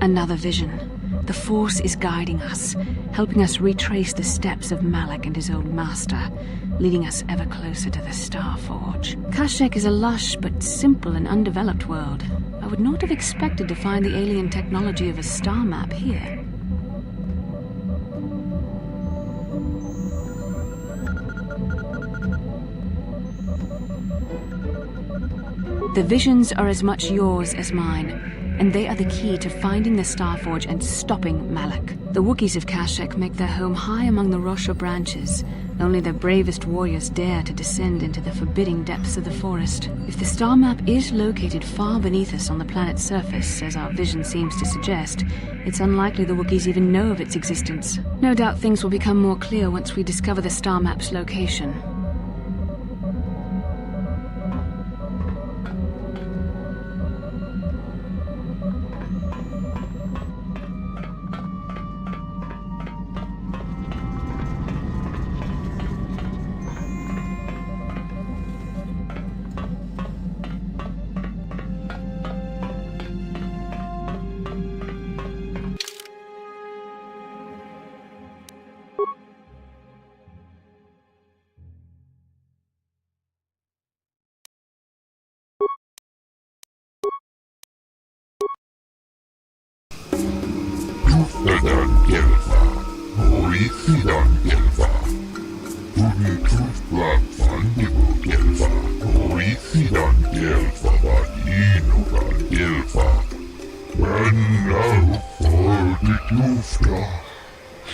Another vision. The Force is guiding us, helping us retrace the steps of Malak and his old master, leading us ever closer to the Starforge. Kashyyyk is a lush but simple and undeveloped world. I would not have expected to find the alien technology of a star map here. The visions are as much yours as mine, and they are the key to finding the Starforge and stopping Malak. The Wookiees of Kashyyyk make their home high among the Rosha branches. Only their bravest warriors dare to descend into the forbidding depths of the forest. If the star map is located far beneath us on the planet's surface, as our vision seems to suggest, it's unlikely the Wookiees even know of its existence. No doubt things will become more clear once we discover the star map's location.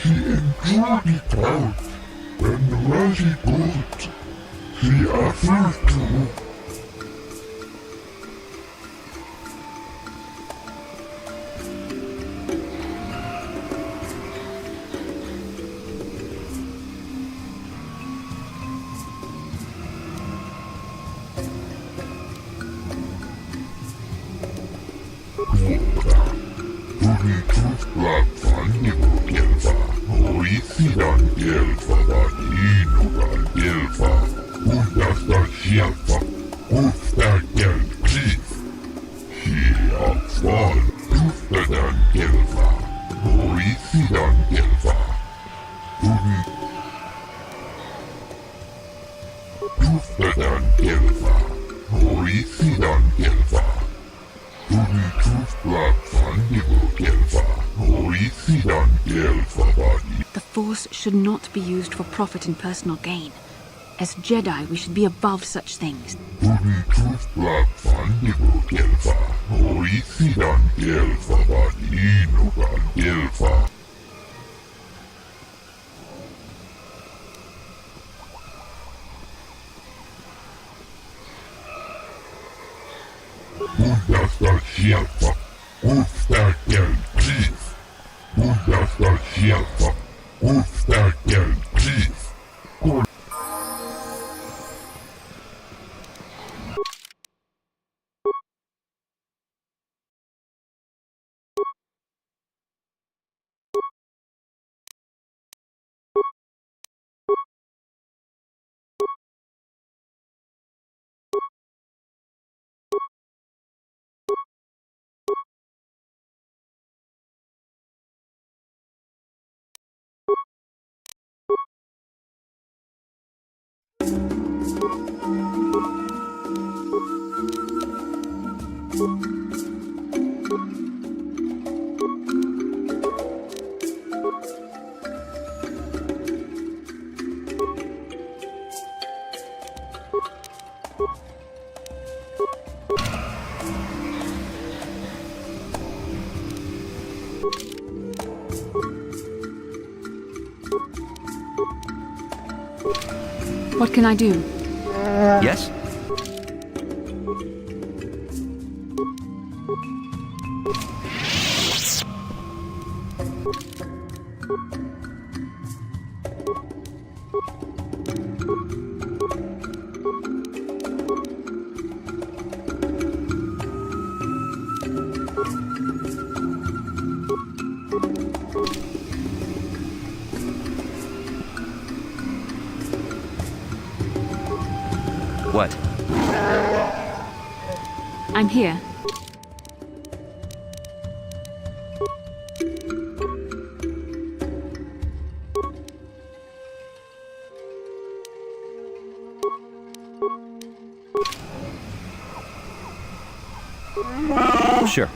She enjoyed it out, and very good. She appeared to. The Force should not be used for profit and personal gain. As Jedi, we should be above such things. What can I do? Yes? What? I'm here. Sure.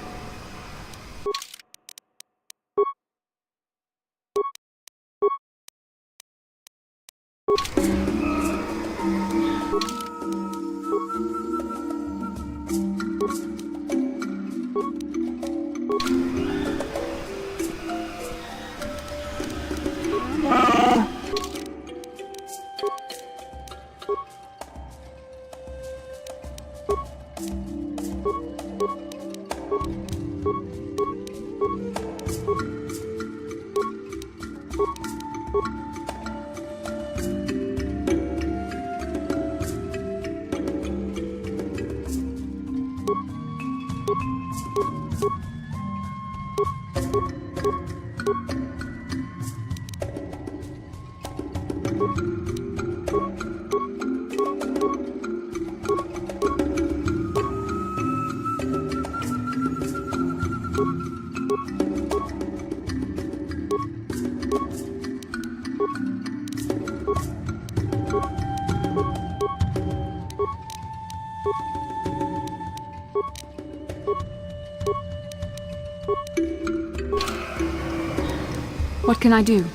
What can I do?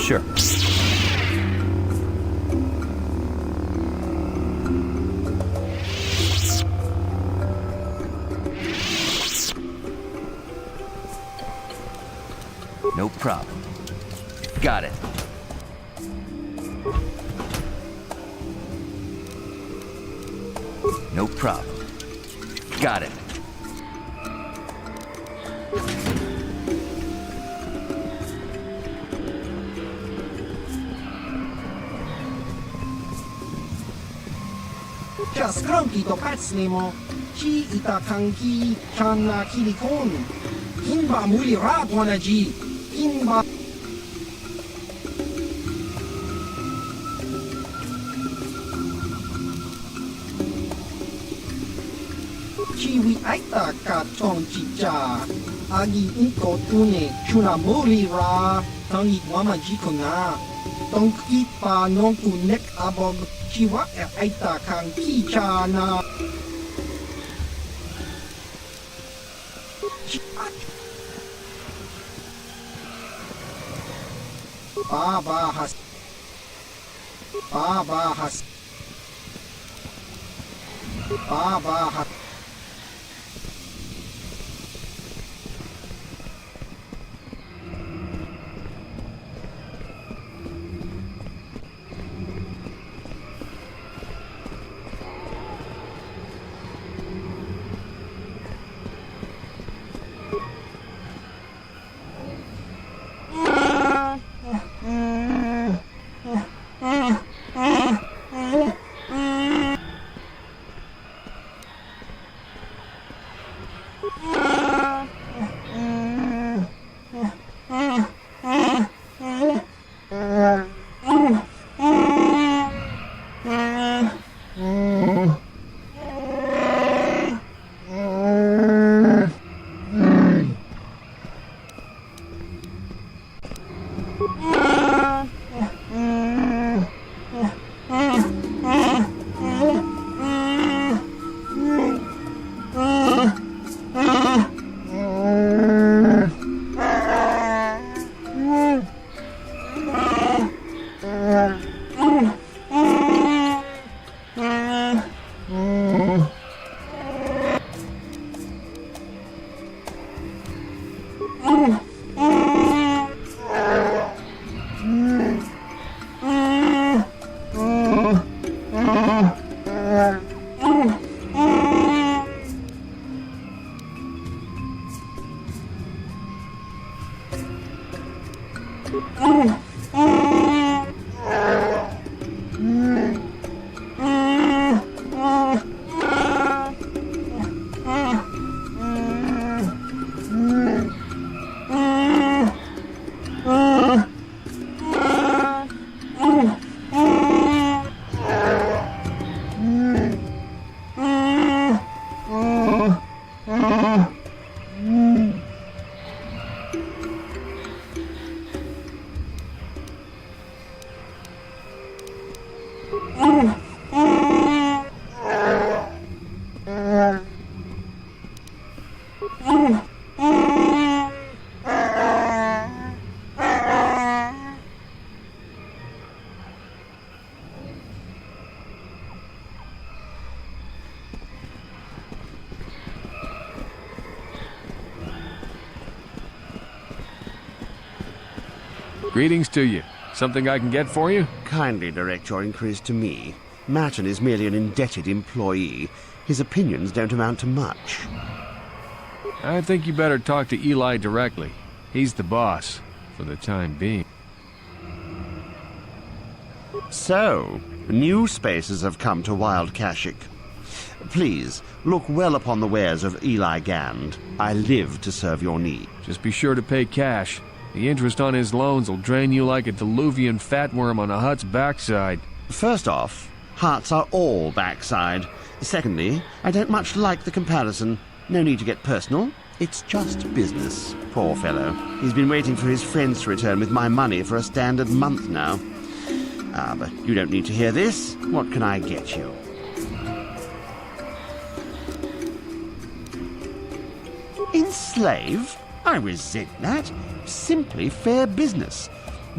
Sure. No problem. Got it. No problem. Got it. Skranki to pacnemo, ci ita kanki kanna kilikon. Inba muli radwanaji, inba. Ciwi aita ka tong chicha, agi inko tune chuna muli ra, tangi wama jikona. Tong ipa non kunek abog. Chiwa aita kang kichana. Babahas. Babahas. Babahas. Greetings to you. Something I can get for you? Kindly direct your inquiries to me. Matton is merely an indebted employee. His opinions don't amount to much. I think you better talk to Eli directly. He's the boss, for the time being. So, new spaces have come to Wild Kashyyyk. Please, look well upon the wares of Eli Gand. I live to serve your need. Just be sure to pay cash. The interest on his loans will drain you like a diluvian fatworm on a hut's backside. First off, huts are all backside. Secondly, I don't much like the comparison. No need to get personal. It's just business. Poor fellow. He's been waiting for his friends to return with my money for a standard month now. But you don't need to hear this. What can I get you? Enslave? I resent that. Simply fair business.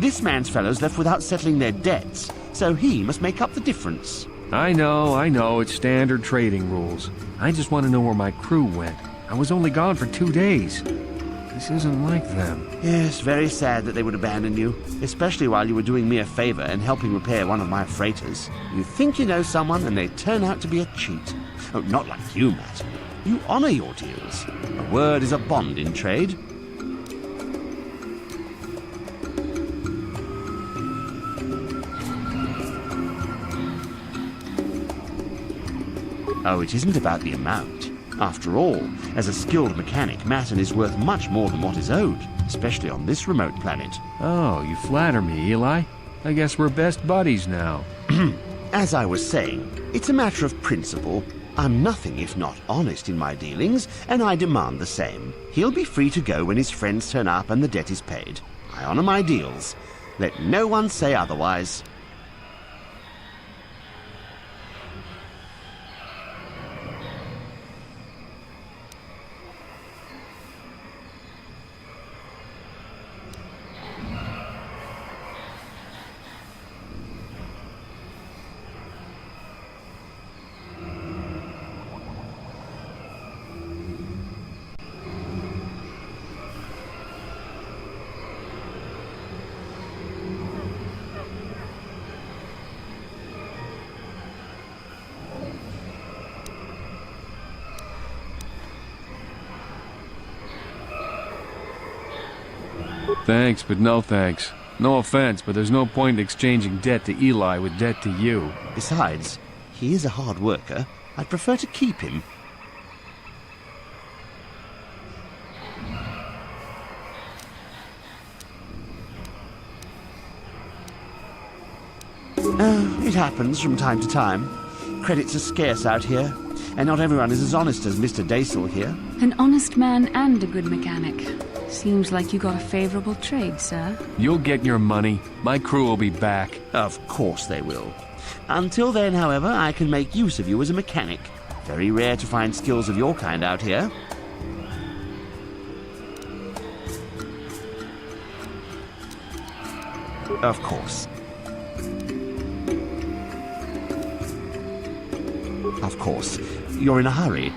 This man's fellows left without settling their debts, so he must make up the difference. I know, it's standard trading rules. I just want to know where my crew went. I was only gone for 2 days. This isn't like them. Yes, very sad that they would abandon you, especially while you were doing me a favor and helping repair one of my freighters. You think you know someone and they turn out to be a cheat. Oh, not like you, Matt. You honor your deals. A word is a bond in trade. Oh, it isn't about the amount. After all, as a skilled mechanic, Matten is worth much more than what is owed, especially on this remote planet. Oh, you flatter me, Eli. I guess we're best buddies now. As I was saying, it's a matter of principle. I'm nothing if not honest in my dealings, and I demand the same. He'll be free to go when his friends turn up and the debt is paid. I honor my deals. Let no one say otherwise. Thanks, but no thanks. No offense, but there's no point in exchanging debt to Eli with debt to you. Besides, he is a hard worker. I'd prefer to keep him. It happens from time to time. Credits are scarce out here, and not everyone is as honest as Mr. Daisel here. An honest man and a good mechanic. Seems like you got a favorable trade, sir. You'll get your money. My crew will be back. Of course they will. Until then, however, I can make use of you as a mechanic. Very rare to find skills of your kind out here. Of course. Of course. You're in a hurry.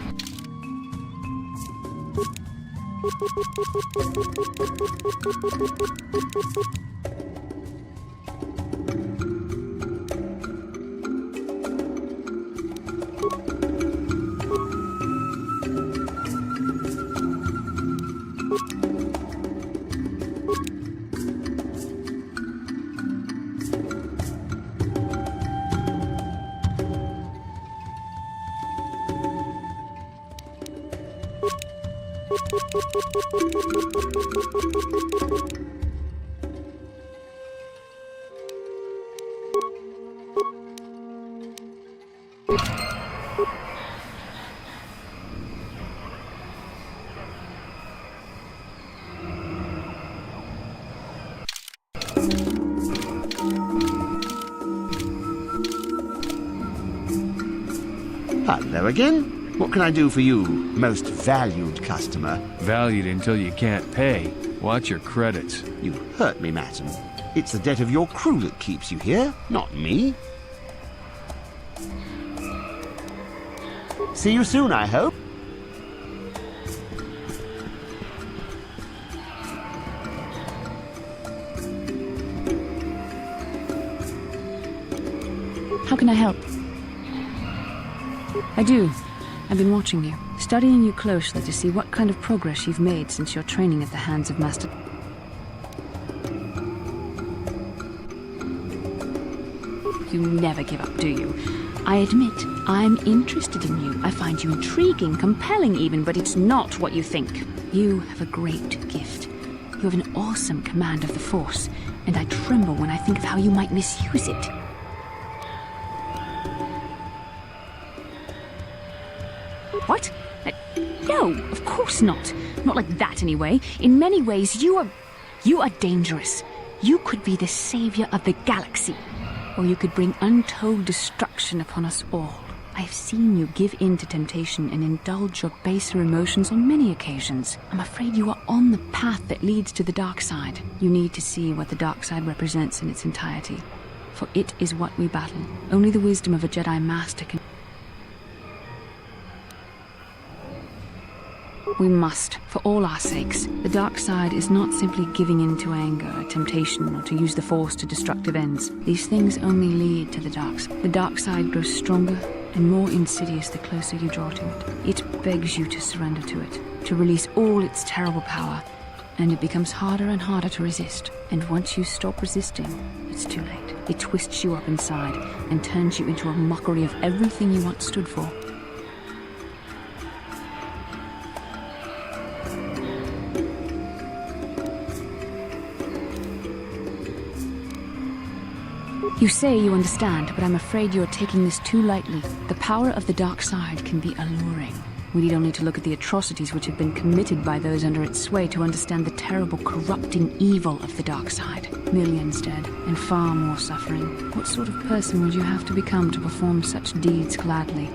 Hello again. What can I do for you, most valued customer? Valued until you can't pay. Watch your credits. You hurt me, Matten. It's the debt of your crew that keeps you here, not me. See you soon, I hope. How can I help? I do. I've been watching you, studying you closely to see what kind of progress you've made since your training at the hands of Master... You never give up, do you? I admit, I'm interested in you. I find you intriguing, compelling even, but it's not what you think. You have a great gift. You have an awesome command of the Force, and I tremble when I think of how you might misuse it. What? No, of course not. Not like that, anyway. In many ways, you are dangerous. You could be the savior of the galaxy, or you could bring untold destruction upon us all. I've seen you give in to temptation and indulge your baser emotions on many occasions. I'm afraid you are on the path that leads to the dark side. You need to see what the dark side represents in its entirety, for it is what we battle. Only the wisdom of a Jedi Master can... We must, for all our sakes. The dark side is not simply giving in to anger, temptation, or to use the Force to destructive ends. These things only lead to the dark side. The dark side grows stronger and more insidious the closer you draw to it. It begs you to surrender to it, to release all its terrible power, and it becomes harder and harder to resist. And once you stop resisting, it's too late. It twists you up inside and turns you into a mockery of everything you once stood for. You say you understand, but I'm afraid you're taking this too lightly. The power of the dark side can be alluring. We need only to look at the atrocities which have been committed by those under its sway to understand the terrible, corrupting evil of the dark side. Millions dead, and far more suffering. What sort of person would you have to become to perform such deeds gladly?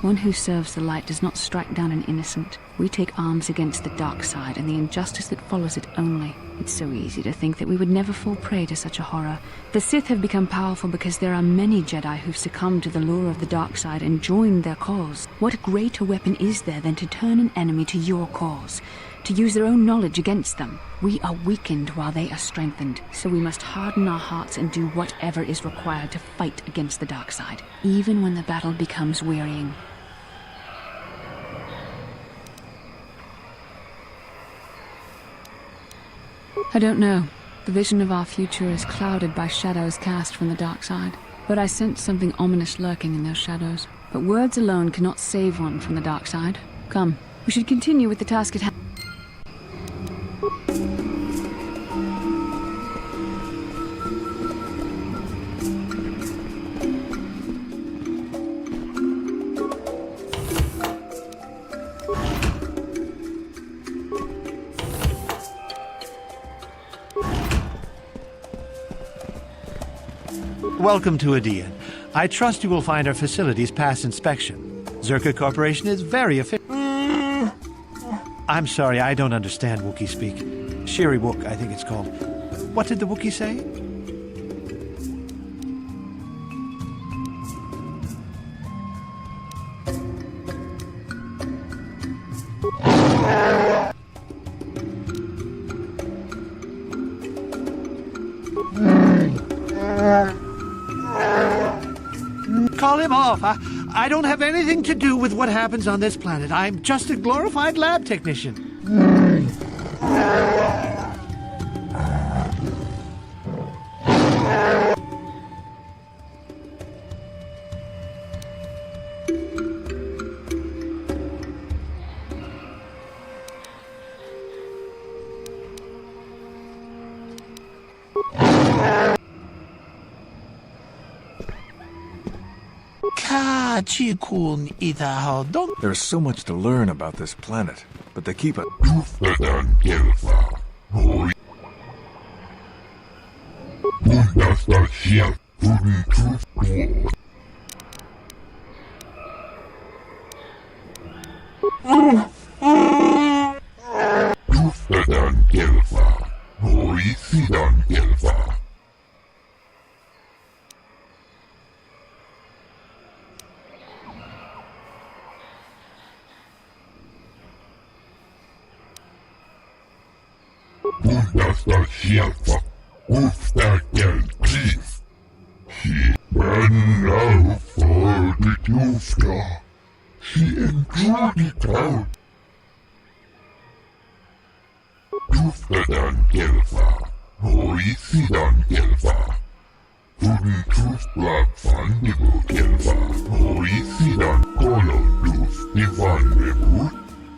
One who serves the light does not strike down an innocent. We take arms against the dark side and the injustice that follows it only. It's so easy to think that we would never fall prey to such a horror. The Sith have become powerful because there are many Jedi who've succumbed to the lure of the dark side and joined their cause. What greater weapon is there than to turn an enemy to your cause? To use their own knowledge against them? We are weakened while they are strengthened, so we must harden our hearts and do whatever is required to fight against the dark side, even when the battle becomes wearying. I don't know. The vision of our future is clouded by shadows cast from the dark side. But I sense something ominous lurking in those shadows. But words alone cannot save one from the dark side. Come, we should continue with the task at hand. Welcome to Adia. I trust you will find our facilities pass inspection. Zerka Corporation is very efficient. I'm sorry, I don't understand Wookiee speak. Shiri Wook, I think it's called. What did the Wookiee say? Call him off. I don't have anything to do with what happens on this planet. I'm just a glorified lab technician. There's so much to learn about this planet, but they keep it.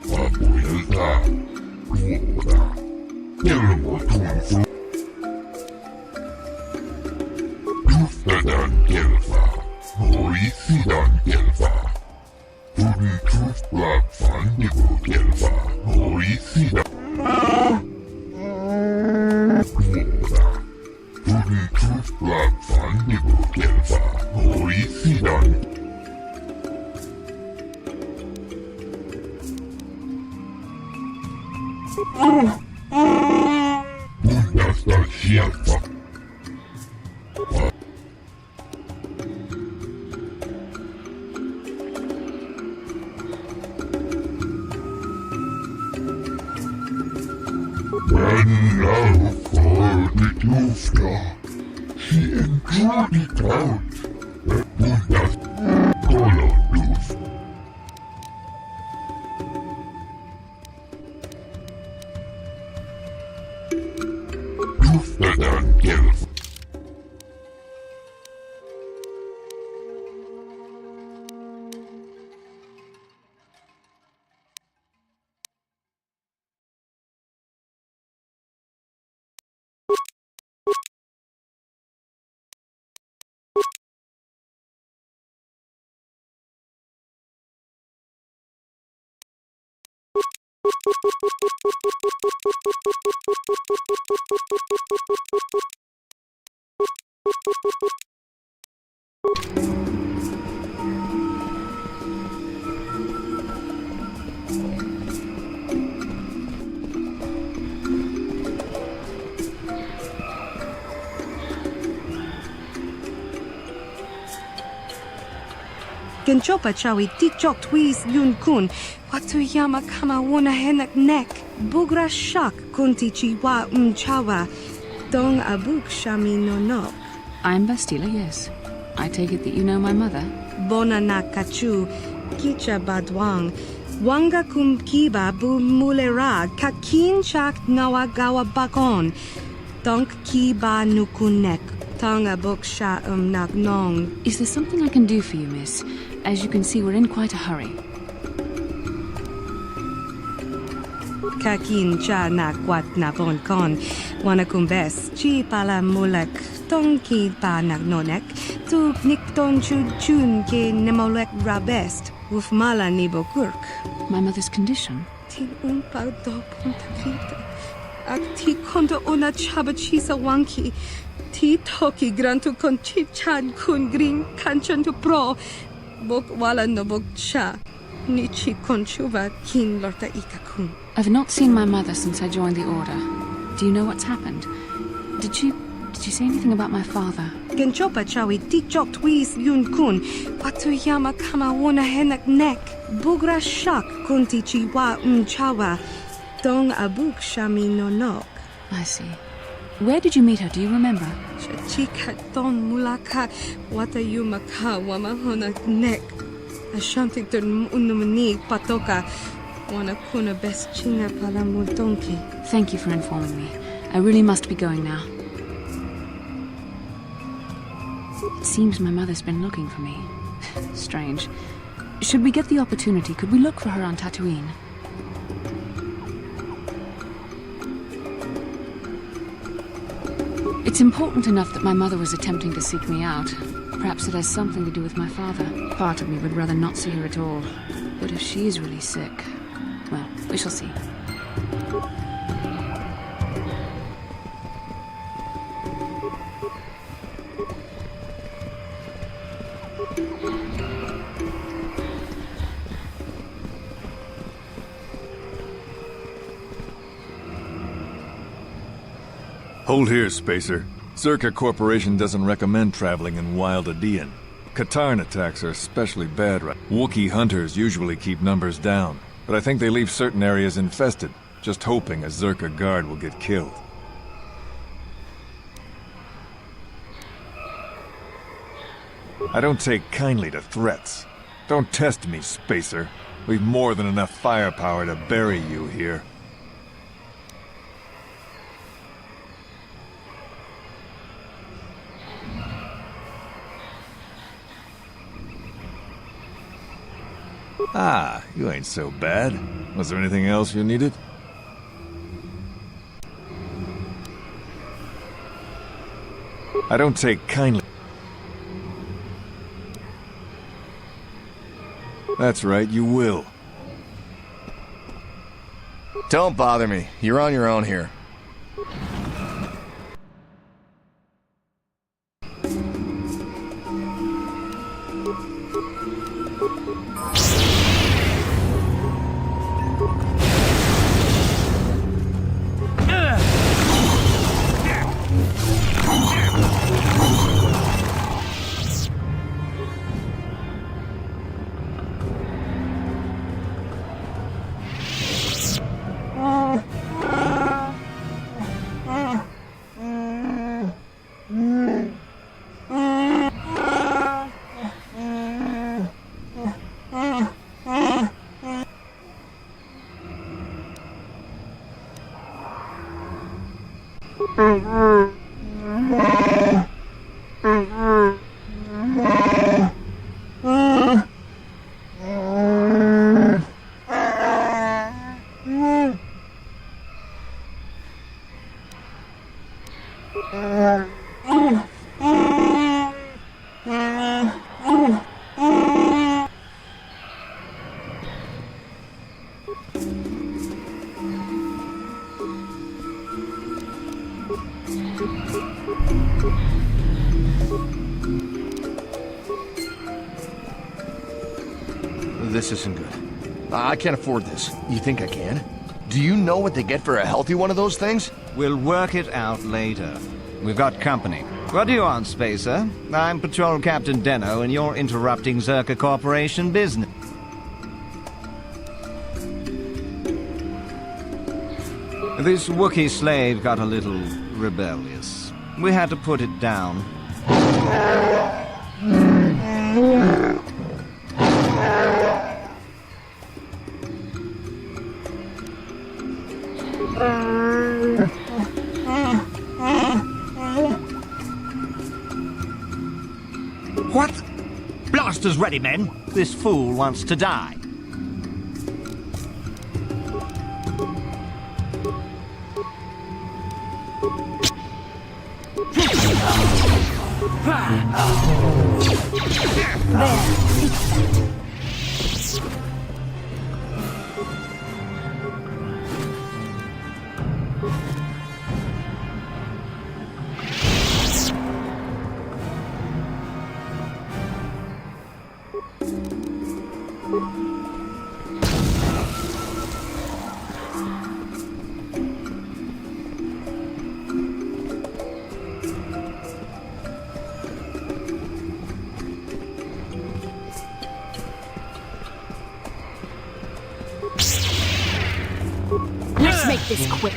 Abuelta, Ruoda, Kelmotunfu, Duftadan Kelfa, Norisidan Kelfa, Tudin Truth Black Fandible Kelfa, Norisidan Ruoda, Tudin Truth Black Fandible Kelfa, Norisidan Bundestal Sierpa. When love folded Lufter, she enjoyed it out. Bundes Color Luft. Duftadan Kelf. Genchopa chawi tikchok twis yun kun. Watuyama kama wona henak nek. Bugra shak kunti chiwa chawa. Dong abuk shami no nok. I'm Bastila, yes. I take it that you know my mother? Bona na kachu. Kicha badwang. Wanga kum kiba bu mulera. Kakin chak nawagawa bakon. Donk kiba nukunek. Tong abuk sha nak nong. Is there something I can do for you, miss? As you can see, we're in quite a hurry. Kakin cha na kwat na bon kon. Wana kumbes. Chi pala mulak. Tong ki pa nak nonek. Tu nikton chun ke nemolek rabest. Uf mala nibo kurk. My mother's condition? Ti umpa do punta kita. Ak ti kondo una chaba chisa wanki. Ti toki grantu kon chi chan kun green kanchan tu pro. Bok wala no bok cha. Nichi konchuva kin lorta ikakun. I've not seen my mother since I joined the Order. Do you know what's happened? Did she say anything about my father? Genchopa chawi tikchok twis yun kun. Watuyama kama wona henak nek. Bugra shak kunti chiwa chawa. Dong abuk shami no nok. I see. Where did you meet her? Do you remember? Chika don mulaka watayuma ka wamahona nek. Ashanti tun unumani patoka. Wana kuna best chinga pala multonki. Thank you for informing me. I really must be going now. It seems my mother's been looking for me. Strange. Should we get the opportunity, could we look for her on Tatooine? It's important enough that my mother was attempting to seek me out. Perhaps it has something to do with my father. Part of me would rather not see her at all. But if she is really sick, well, we shall see. Hold here, Spacer. Zerka Corporation doesn't recommend traveling in Wild Adean. Katarn attacks are especially bad right. Wookiee hunters usually keep numbers down, but I think they leave certain areas infested, just hoping a Zerka guard will get killed. I don't take kindly to threats. Don't test me, Spacer. We've more than enough firepower to bury you here. Ah, you ain't so bad. Was there anything else you needed? I don't take kindly. That's right, you will. Don't bother me. You're on your own here. This isn't good. I can't afford this. You think I can? Do you know what they get for a healthy one of those things? We'll work it out later. We've got company. What do you want, Spacer? I'm Patrol Captain Deno, and you're interrupting Zerka Corporation business. This Wookiee slave got a little rebellious. We had to put it down. What? Blasters ready, men. This fool wants to die. Let's make this quick.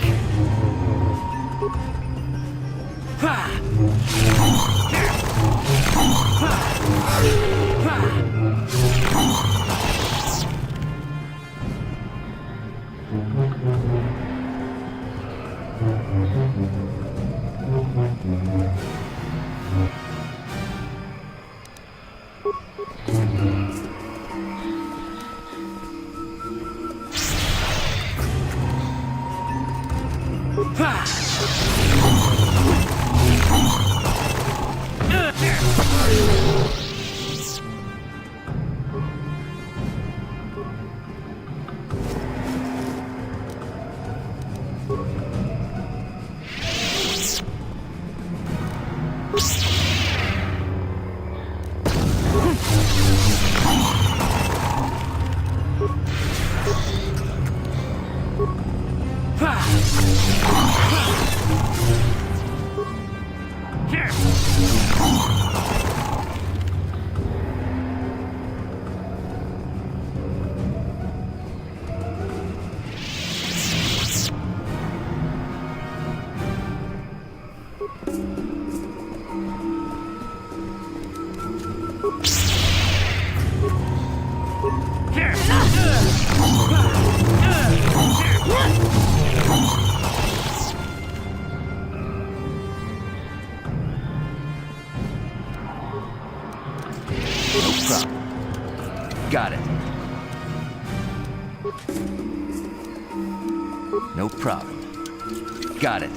Got it. No problem. Got it.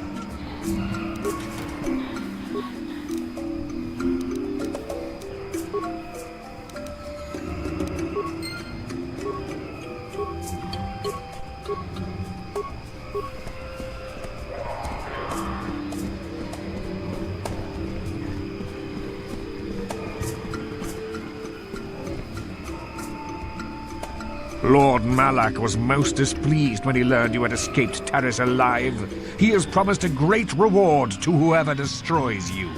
Lord Malak was most displeased when he learned you had escaped Terrace alive. He has promised a great reward to whoever destroys you.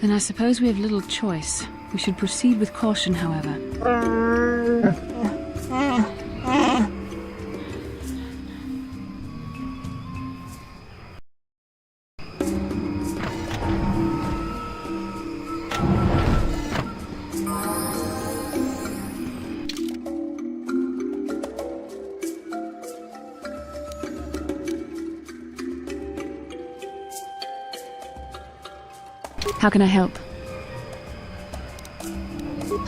Then I suppose we have little choice. We should proceed with caution, however. How can I help?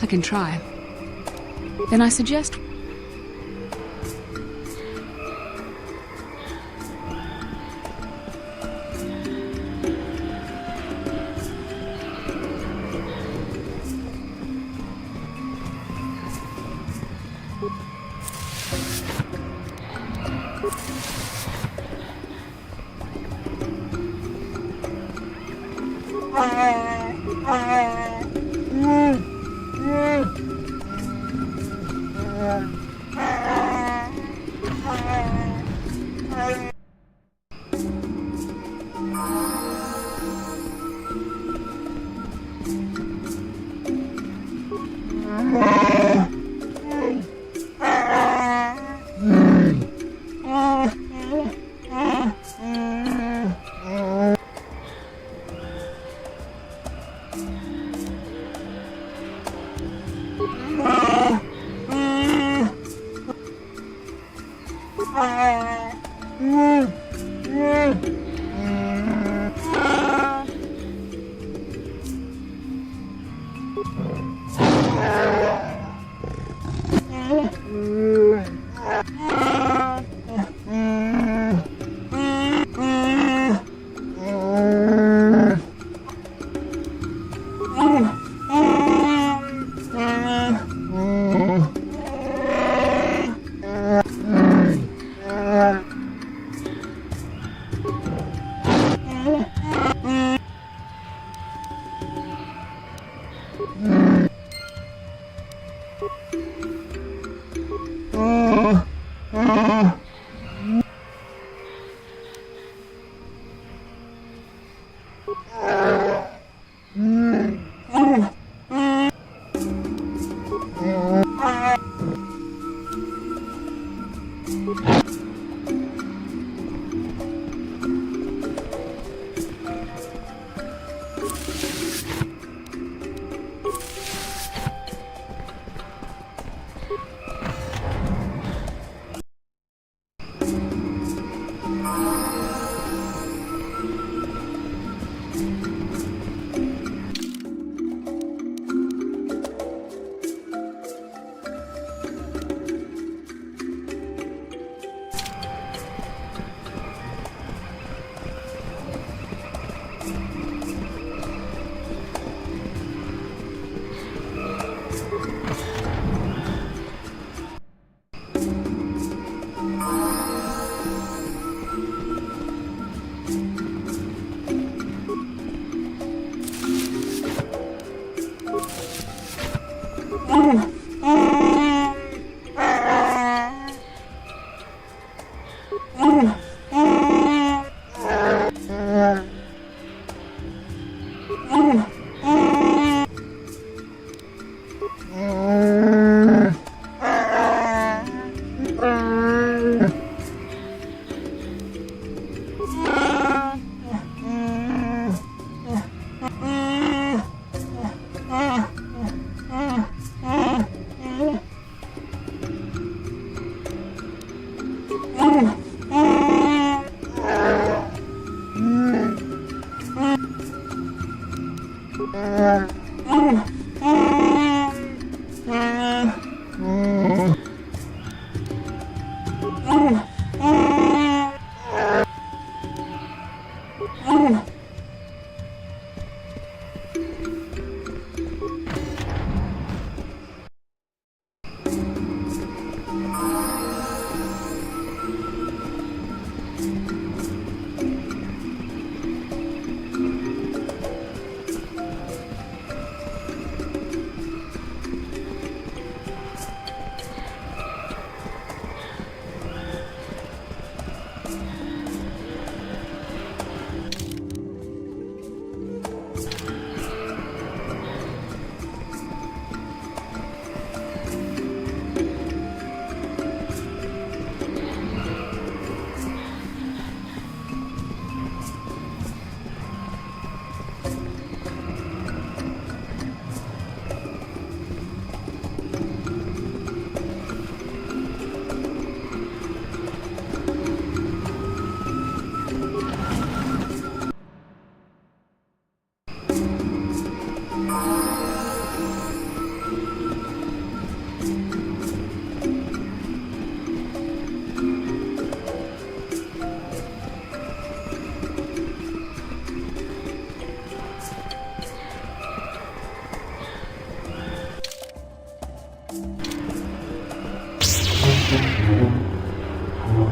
I can try. Then I suggest...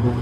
That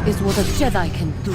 is what a Jedi can do.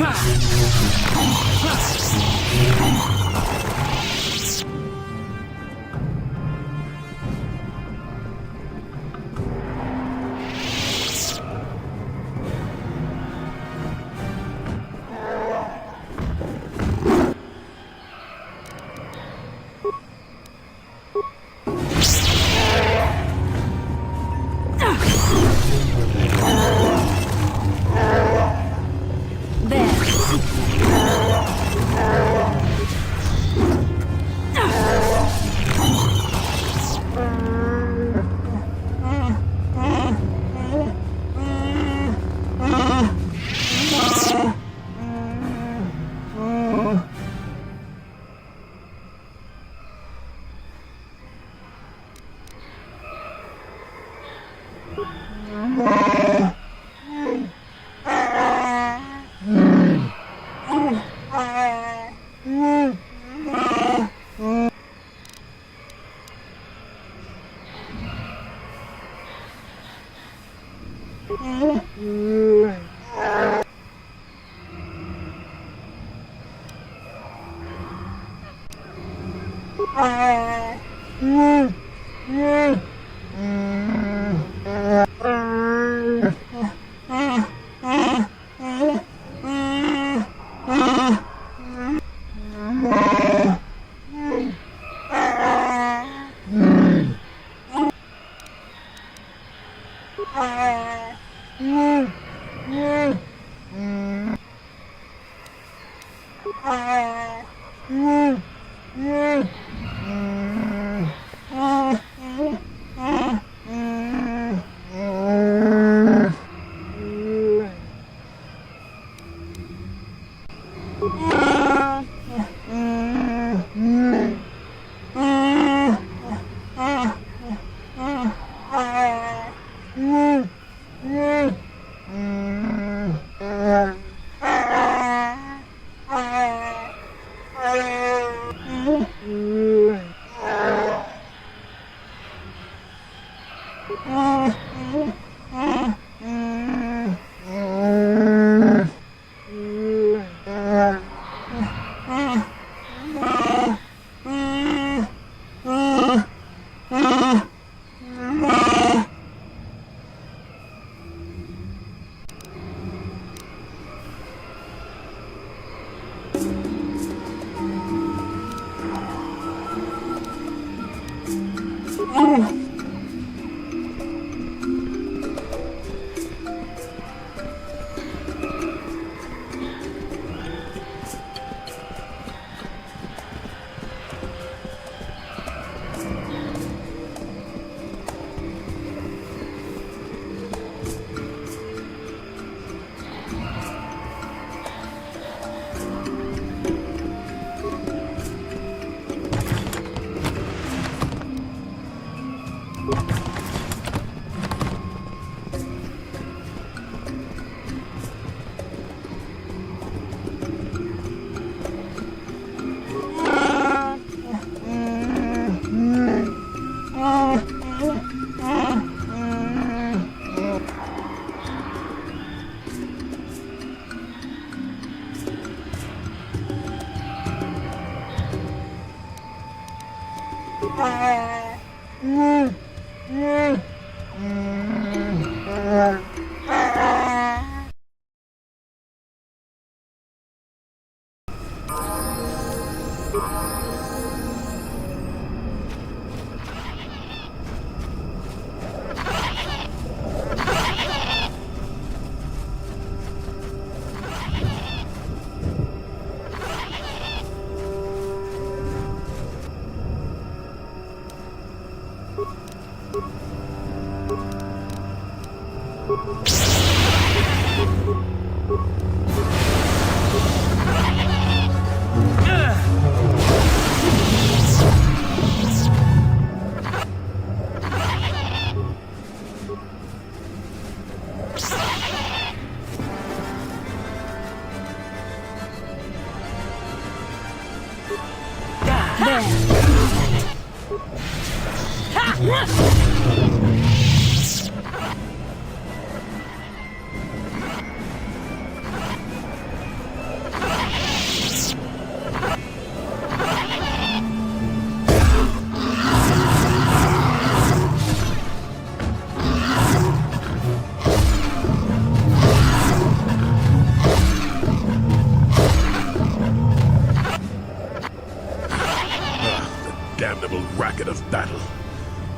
Damnable racket of battle.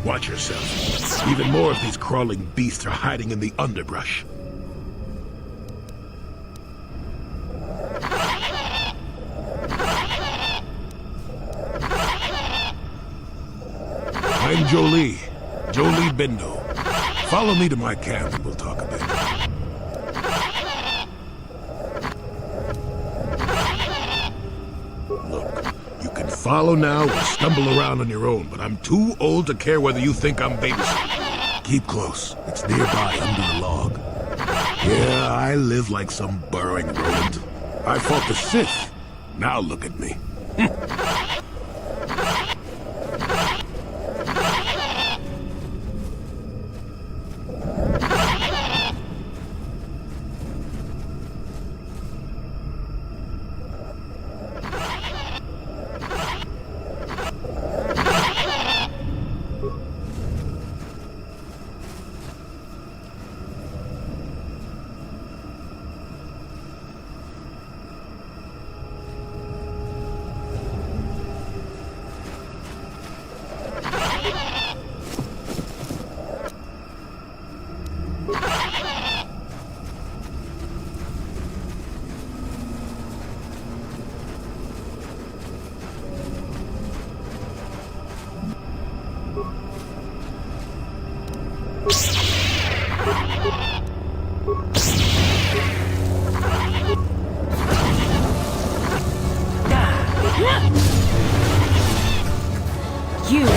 Watch yourself. Even more of these crawling beasts are hiding in the underbrush. I'm Jolie. Jolie Bindo. Follow me to my camp and we'll talk a bit. Follow now or stumble around on your own, but I'm too old to care whether you think I'm babysitting. Keep close. It's nearby under a log. Yeah, I live like some burrowing rodent. I fought the Sith. Now look at me. You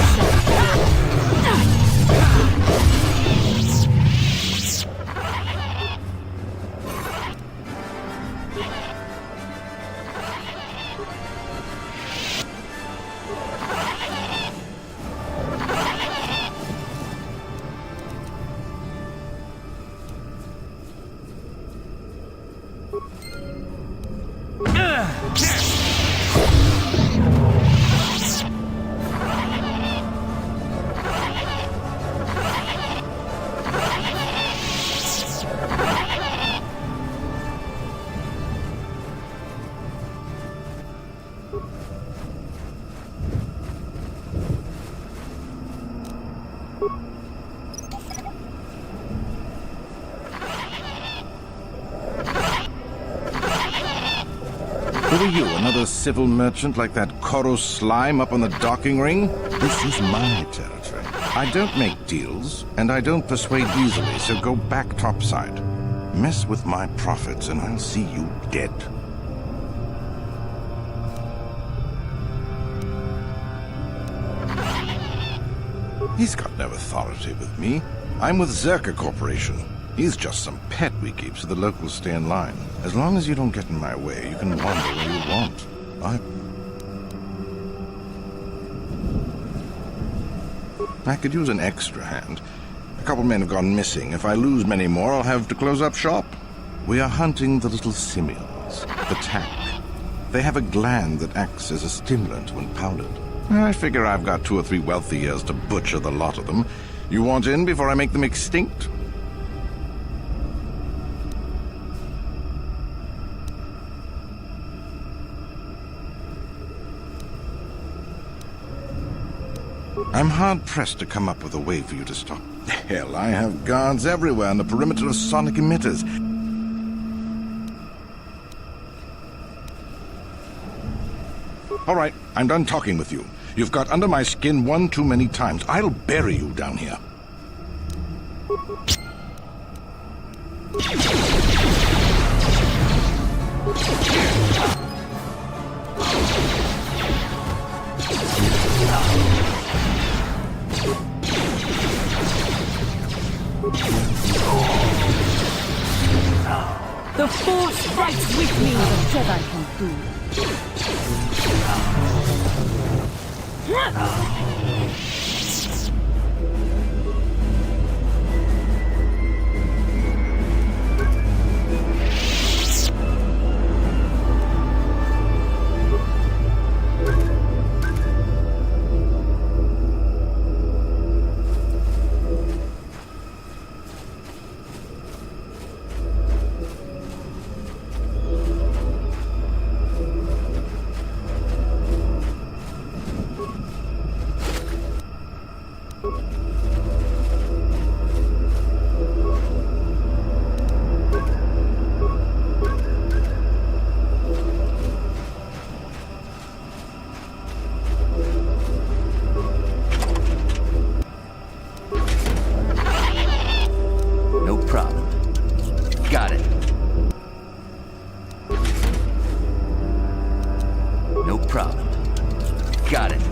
Who are you, another civil merchant like that Koros slime up on the docking ring? This is my territory. I don't make deals, and I don't persuade easily, so go back topside. Mess with my profits, and I'll see you dead. He's got no authority with me. I'm with Zerka Corporation. He's just some pet we keep so the locals stay in line. As long as you don't get in my way, you can wander where you want. I could use an extra hand. A couple men have gone missing. If I lose many more, I'll have to close up shop. We are hunting the little simians, the tack. They have a gland that acts as a stimulant when powdered. I figure I've got 2 or 3 wealthy years to butcher the lot of them. You want in before I make them extinct? I'm hard-pressed to come up with a way for you to stop. Hell, I have guards everywhere on the perimeter of sonic emitters. All right, I'm done talking with you. You've got under my skin one too many times. I'll bury you down here. The Force fights with me. What a Jedi can do. No problem. Got it. No problem. Got it.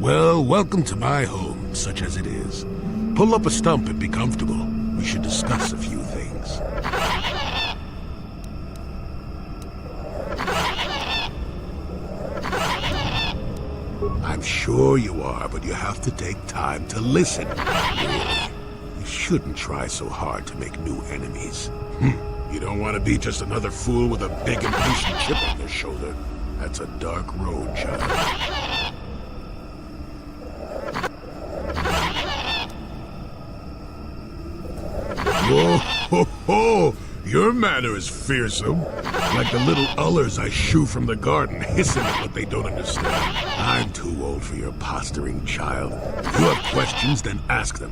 Well, welcome to my home, such as it is. Pull up a stump and be comfortable. We should discuss a few things. I'm sure you are, but you have to take time to listen. Really. You shouldn't try so hard to make new enemies. You don't want to be just another fool with a big impatient chip on their shoulder. That's a dark road, child. Whoa, ho, ho! Your manner is fearsome. Like the little ullers I shoo from the garden, hissing at what they don't understand. I'm too old for your posturing, child. If you have questions, then ask them.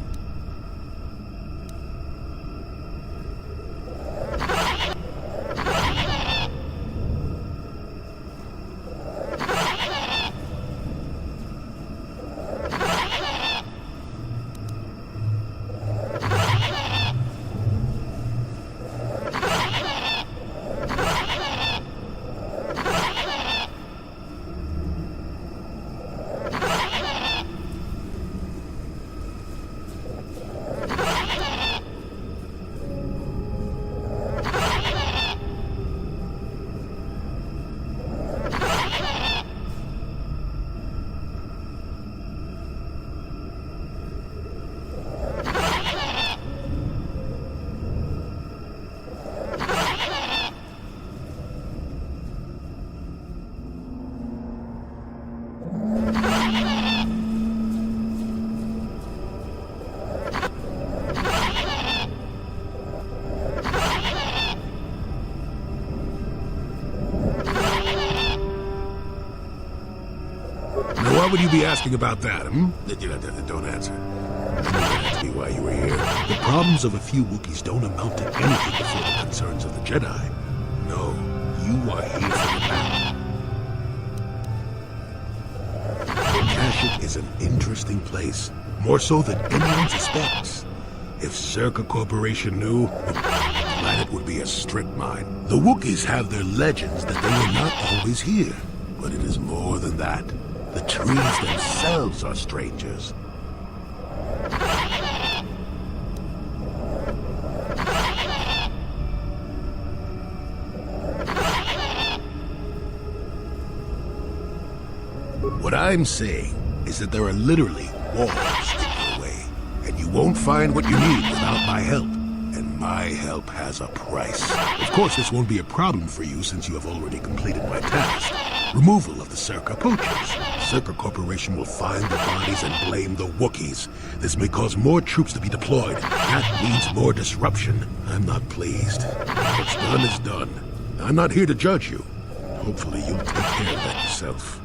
Why would you be asking about that, hmm? Don't answer. I knew that had to be why you were here. The problems of a few Wookiees don't amount to anything before the concerns of the Jedi. No, you are here for the battle. Kashyyyk is an interesting place, more so than anyone suspects. If Zerka Corporation knew, the planet would be a strip mine. The Wookiees have their legends that they were not always here, but it is more than that. The trees themselves are strangers. What I'm saying is that there are literally walls in your way, and you won't find what you need without my help. And my help has a price. Of course, this won't be a problem for you since you have already completed my task. Removal of the Zerka poachers. Zerka Corporation will find the bodies and blame the Wookiees. This may cause more troops to be deployed. That means more disruption. I'm not pleased. What's done is done. I'm not here to judge you. Hopefully you'll take care of that yourself.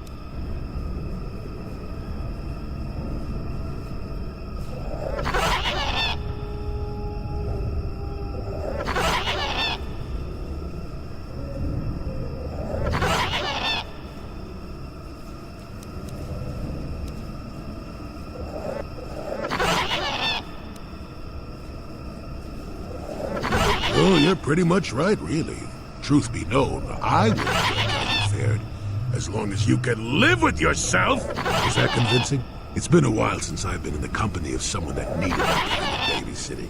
Oh, you're pretty much right, really. Truth be known, I wouldn't judge how you fared, as long as you can live with yourself. Is that convincing? It's been a while since I've been in the company of someone that needed that kind of babysitting.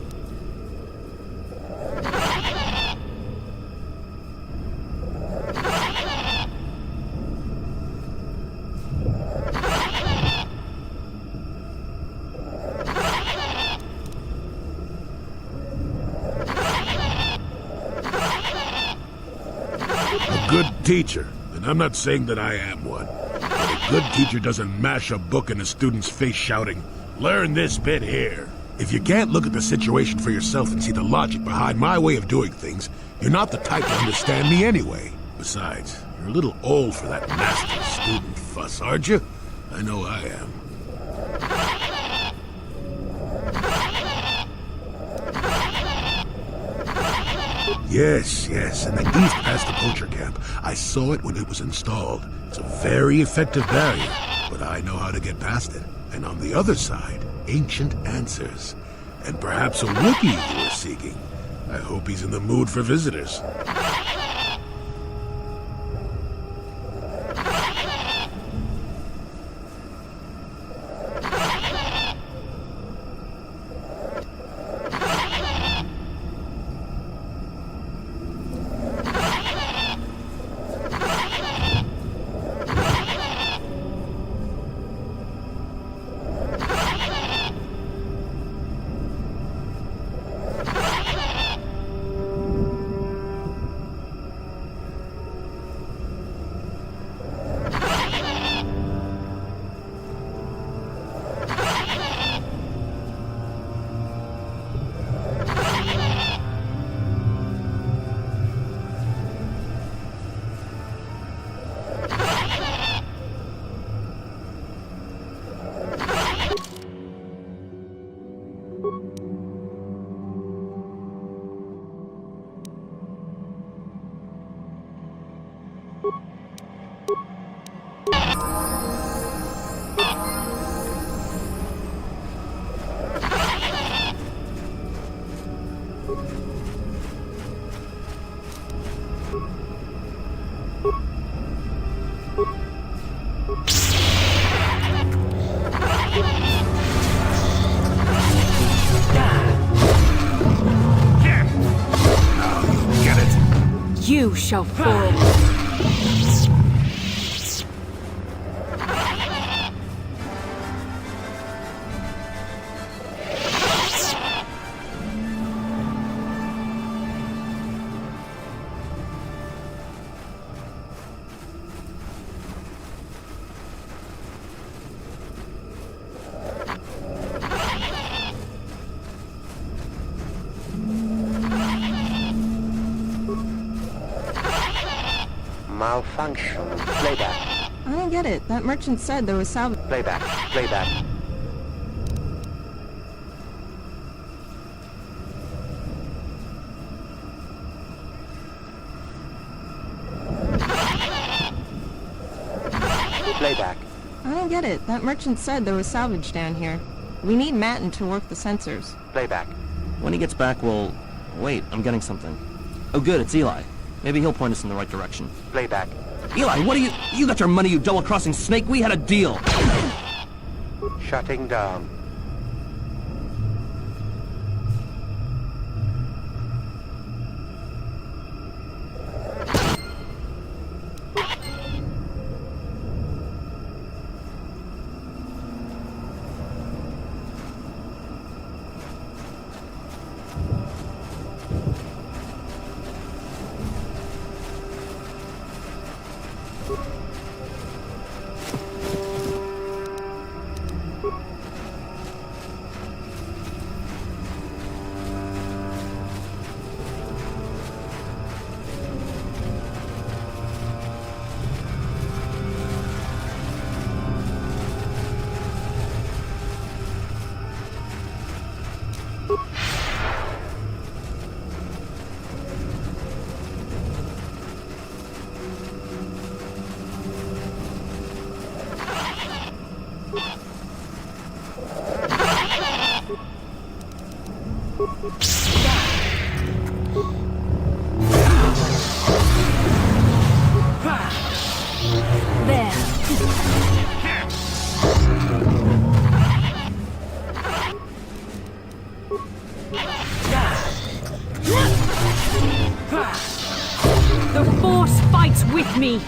Good teacher, and I'm not saying that I am one, but a good teacher doesn't mash a book in a student's face shouting, "Learn this bit here." If you can't look at the situation for yourself and see the logic behind my way of doing things, you're not the type to understand me anyway. Besides, you're a little old for that master-student fuss, aren't you? I know I am. Yes, in the east past the poacher camp. I saw it when it was installed. It's a very effective barrier, but I know how to get past it. And on the other side, ancient answers. And perhaps a Wookiee you were seeking. I hope he's in the mood for visitors. You shall fall. Malfunction. Playback. I don't get it. That merchant said there was salvage. Playback. Playback. Playback. I don't get it. That merchant said there was salvage down here. We need Matten to work the sensors. Playback. When he gets back, we'll... Wait, I'm getting something. Oh good, it's Eli. Maybe he'll point us in the right direction. Playback. Eli, what are you... You got your money, you double-crossing snake! We had a deal! Shutting down. The Force fights with me!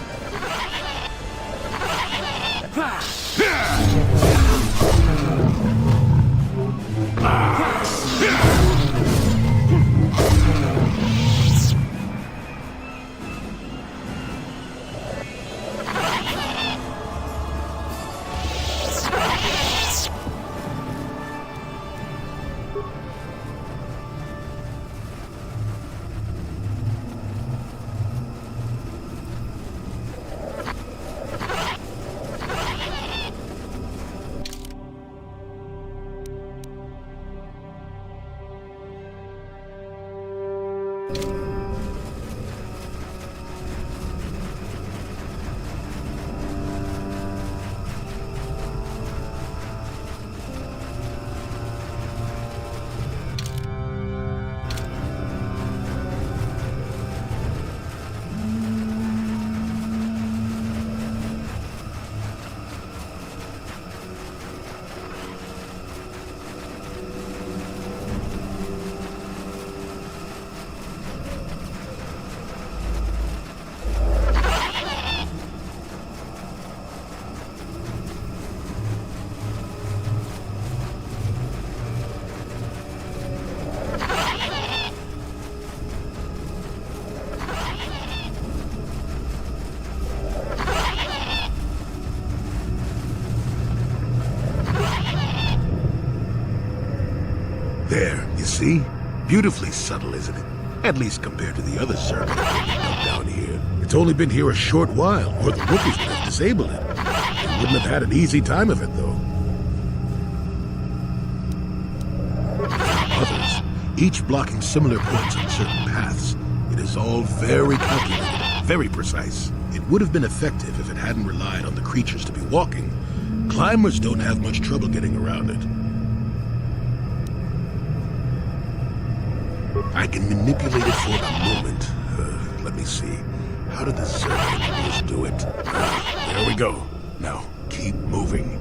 There, you see? Beautifully subtle, isn't it? At least compared to the other circuit down here. It's only been here a short while, or the Wookiees would have disabled it. They wouldn't have had an easy time of it, though. Others, each blocking similar points on certain paths. It is all very calculated, very precise. It would have been effective if it hadn't relied on the creatures to be walking. Climbers don't have much trouble getting around it. I can manipulate it for a moment. Let me see. How did the circuit engineers do it? There we go. Now, keep moving.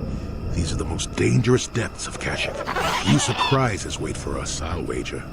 These are the most dangerous depths of Kashyyyk. Few surprises wait for us, I'll wager.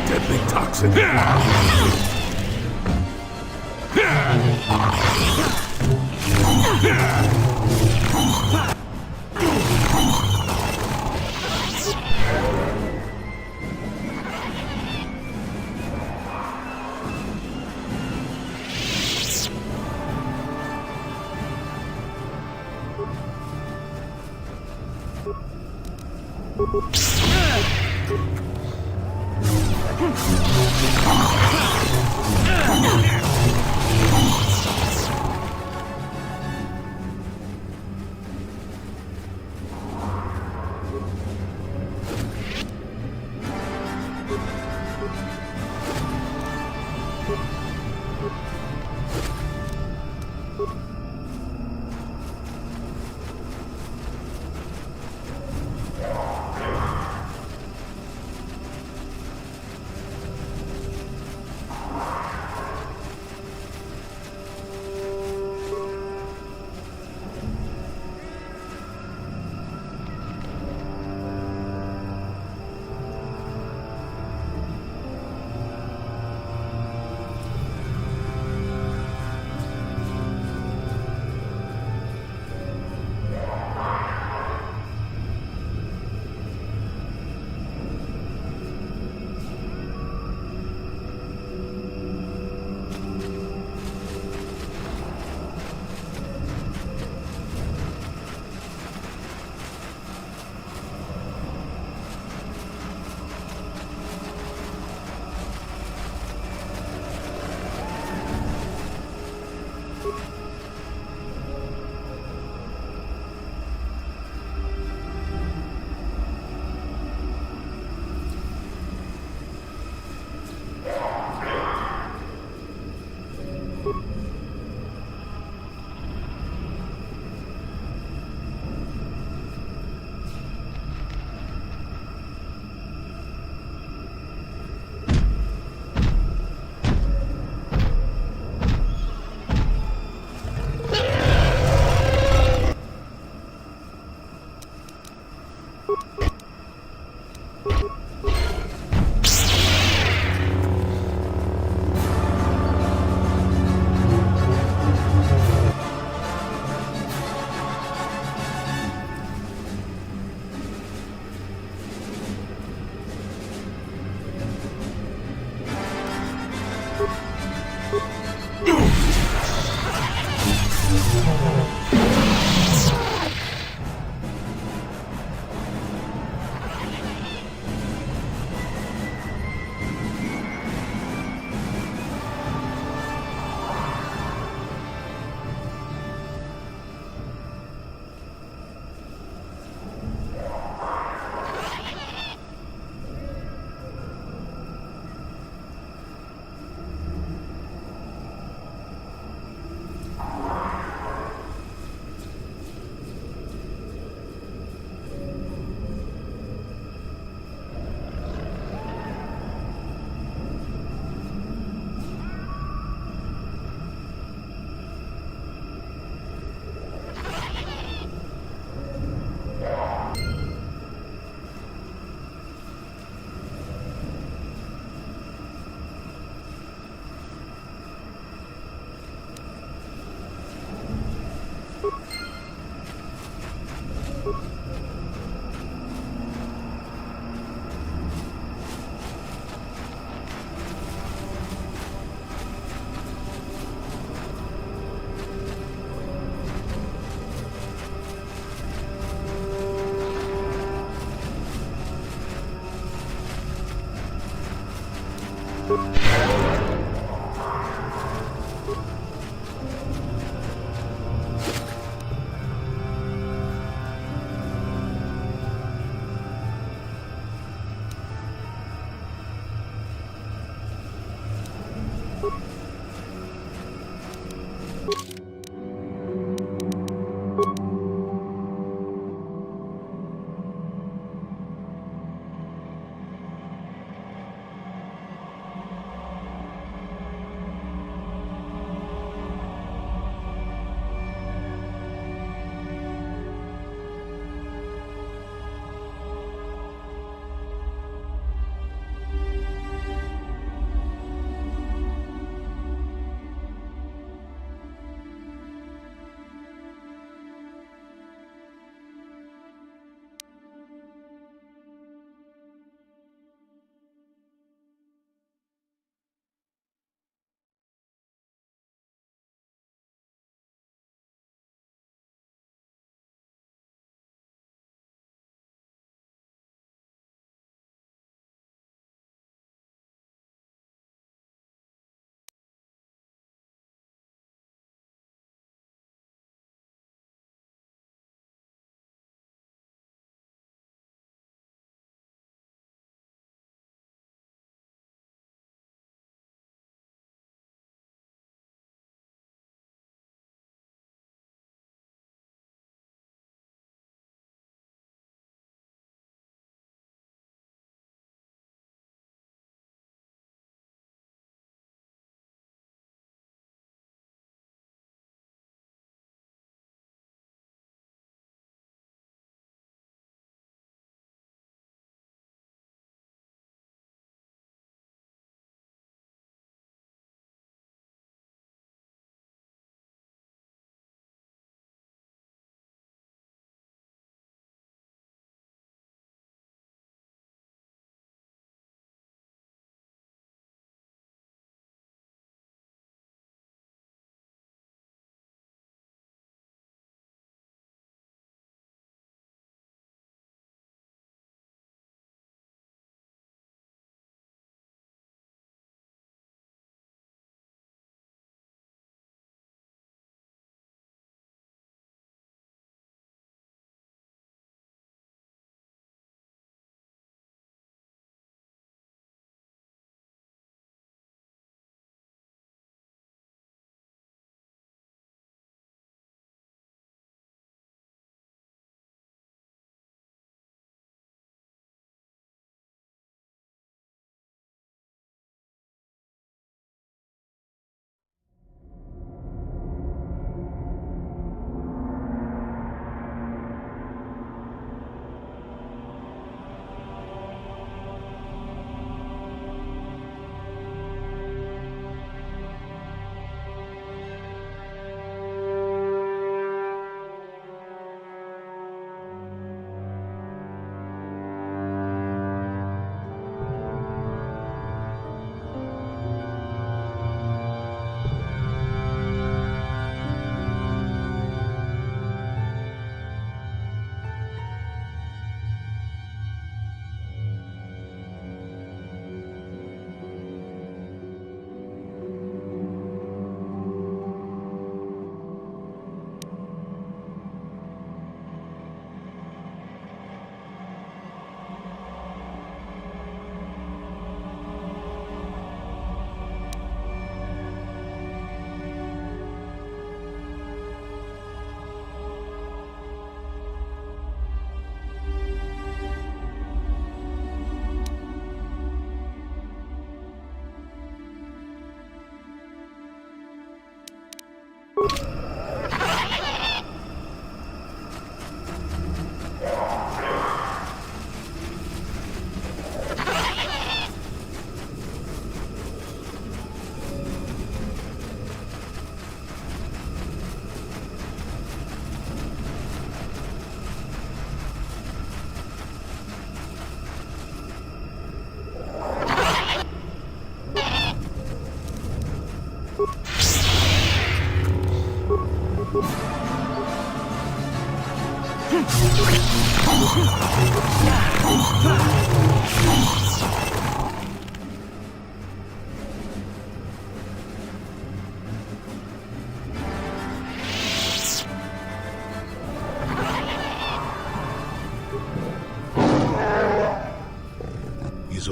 Deadly toxin.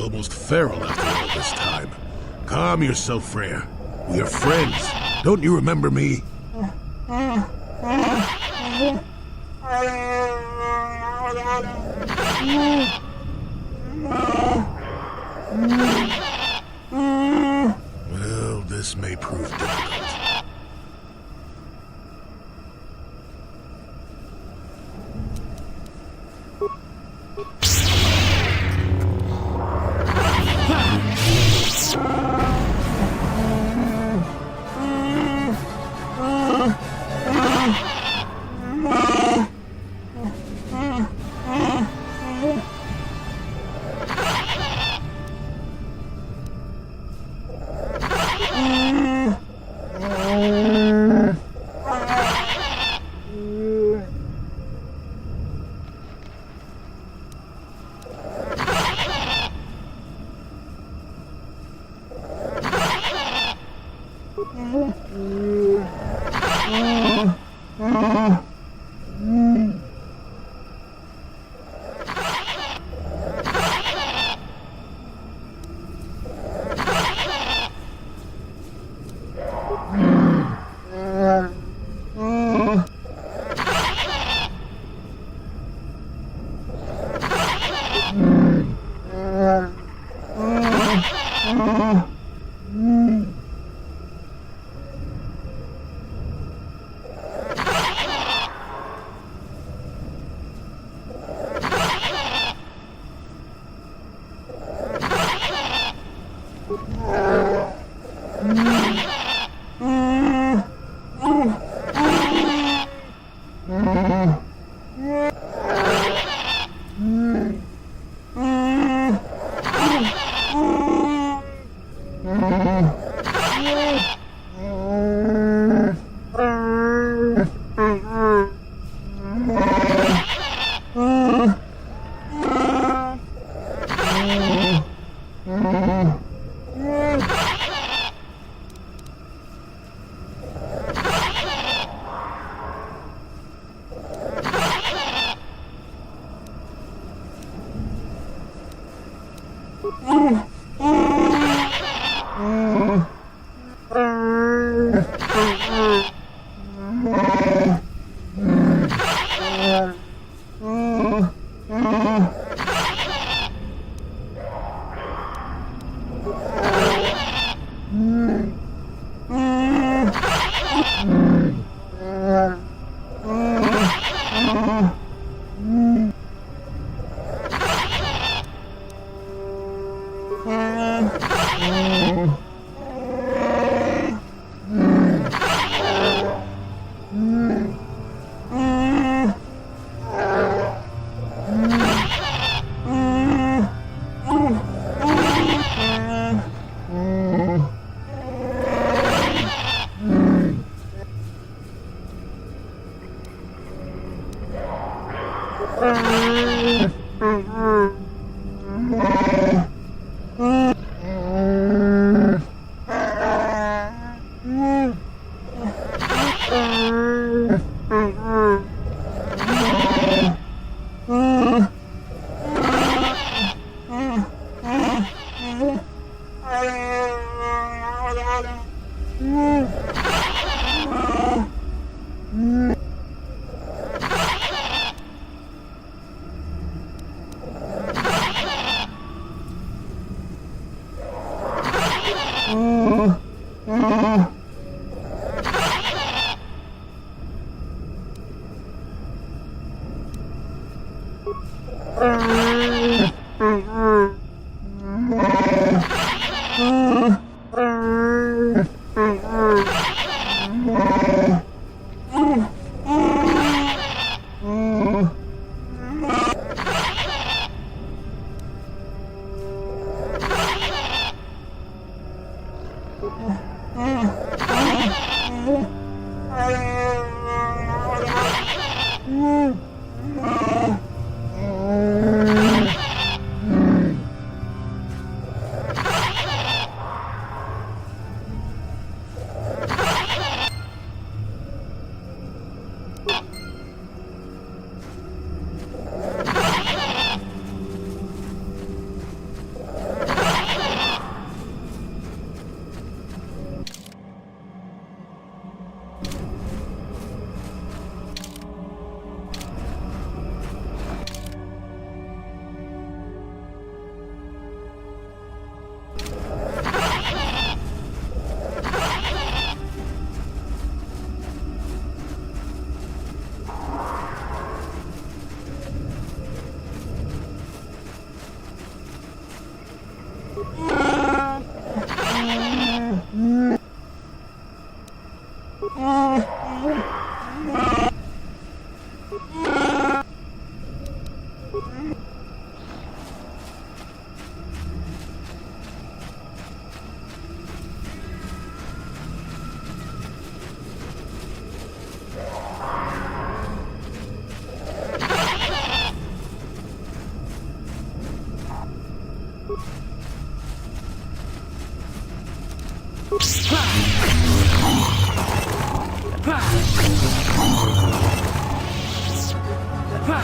almost feral after all this time. Calm yourself, Freya. We are friends. Don't you remember me? Well, this may prove difficult.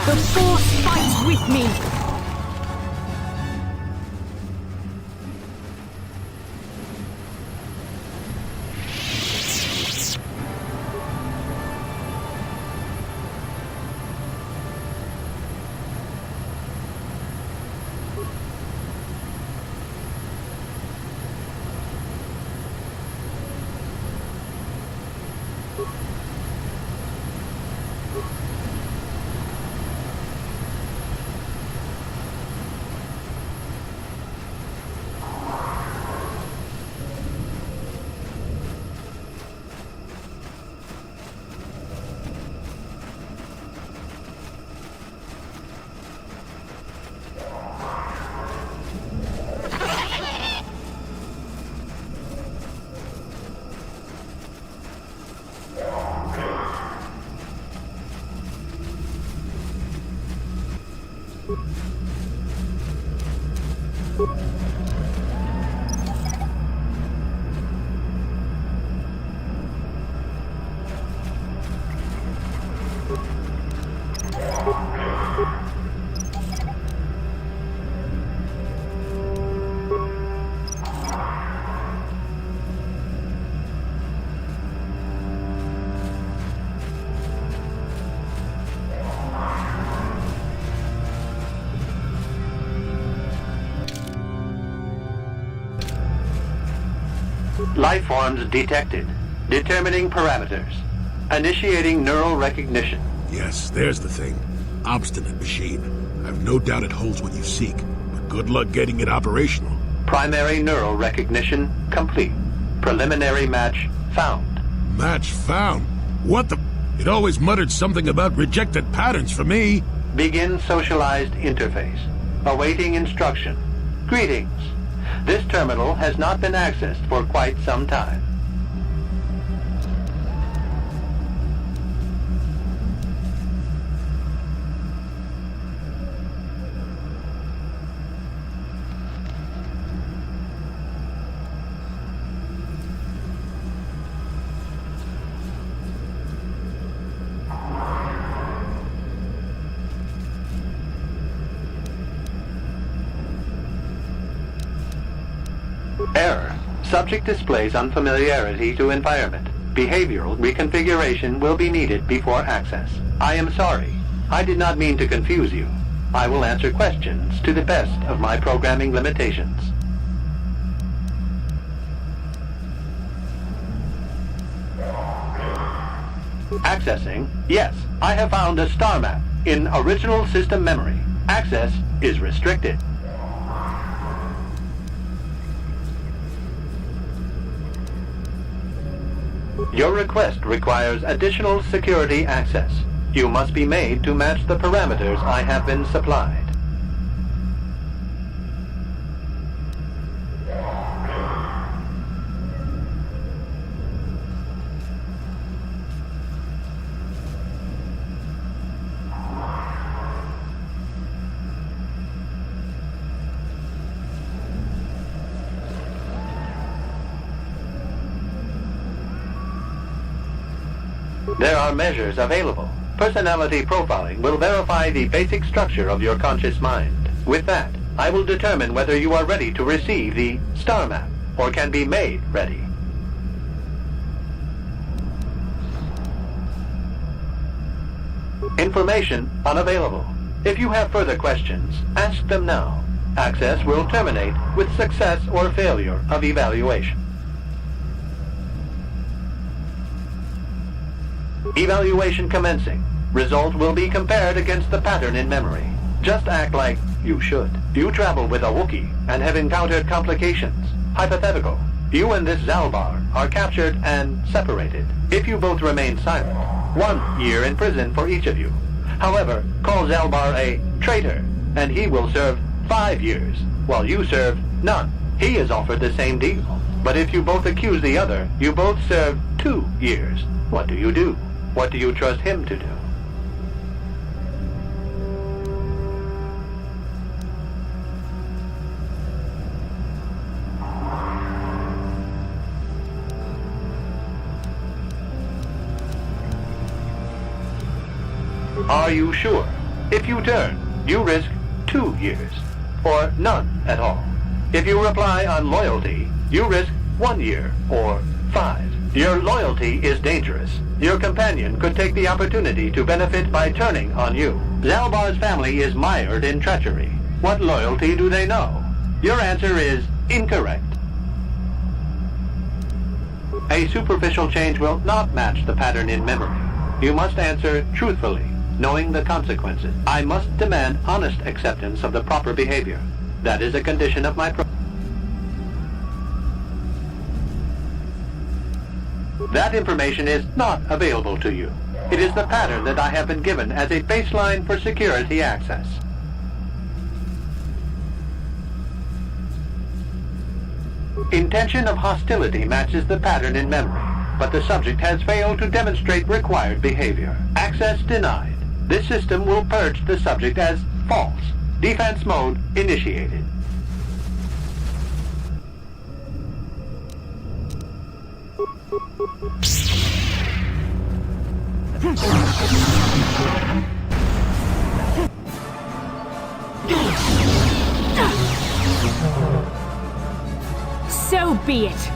The Force fights with me! Life forms detected. Determining parameters. Initiating neural recognition. Yes, there's the thing. Obstinate machine. I've no doubt it holds what you seek, but good luck getting it operational. Primary neural recognition complete. Preliminary match found. Match found? What the... It always muttered something about rejected patterns for me. Begin socialized interface. Awaiting instruction. Greetings. This terminal has not been accessed for quite some time. Error. Subject displays unfamiliarity to environment. Behavioral reconfiguration will be needed before access. I am sorry. I did not mean to confuse you. I will answer questions to the best of my programming limitations. Accessing. Yes, I have found a star map in original system memory. Access is restricted. Your request requires additional security access. You must be made to match the parameters I have been supplied. There are measures available. Personality profiling will verify the basic structure of your conscious mind. With that, I will determine whether you are ready to receive the star map or can be made ready. Information unavailable. If you have further questions, ask them now. Access will terminate with success or failure of evaluation. Evaluation commencing. Result will be compared against the pattern in memory. Just act like you should. You travel with a Wookiee and have encountered complications. Hypothetical. You and this Zalbar are captured and separated. If you both remain silent, 1 year in prison for each of you. However, call Zalbar a traitor, and he will serve 5 years, while you serve none. He is offered the same deal. But if you both accuse the other, you both serve 2 years. What do you do? What do you trust him to do? Are you sure? If you turn, you risk 2 years, or none at all. If you reply on loyalty, you risk 1 year, or 5. Your loyalty is dangerous. Your companion could take the opportunity to benefit by turning on you. Zalbar's family is mired in treachery. What loyalty do they know? Your answer is incorrect. A superficial change will not match the pattern in memory. You must answer truthfully, knowing the consequences. I must demand honest acceptance of the proper behavior. That is a condition of my That information is not available to you. It is the pattern that I have been given as a baseline for security access. Intention of hostility matches the pattern in memory, but the subject has failed to demonstrate required behavior. Access denied. This system will purge the subject as false. Defense mode initiated. So be it.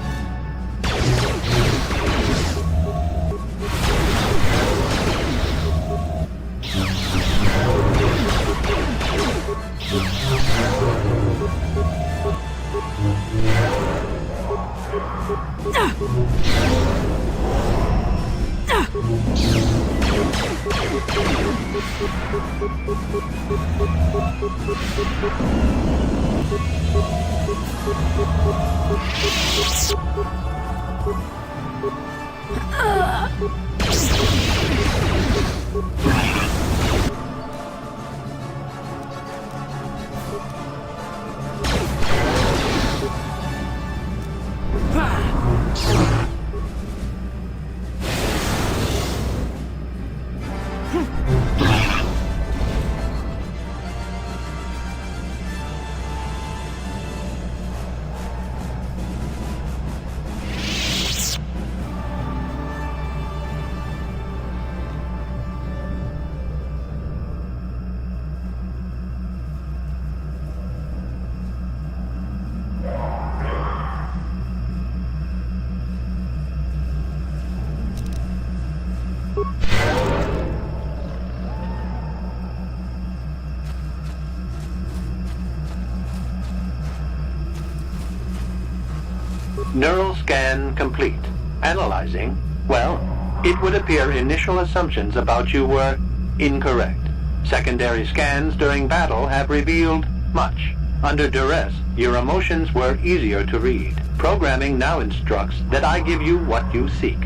Neural scan complete. Analyzing. Well, it would appear initial assumptions about you were incorrect. Secondary scans during battle have revealed much. Under duress, your emotions were easier to read. Programming now instructs that I give you what you seek.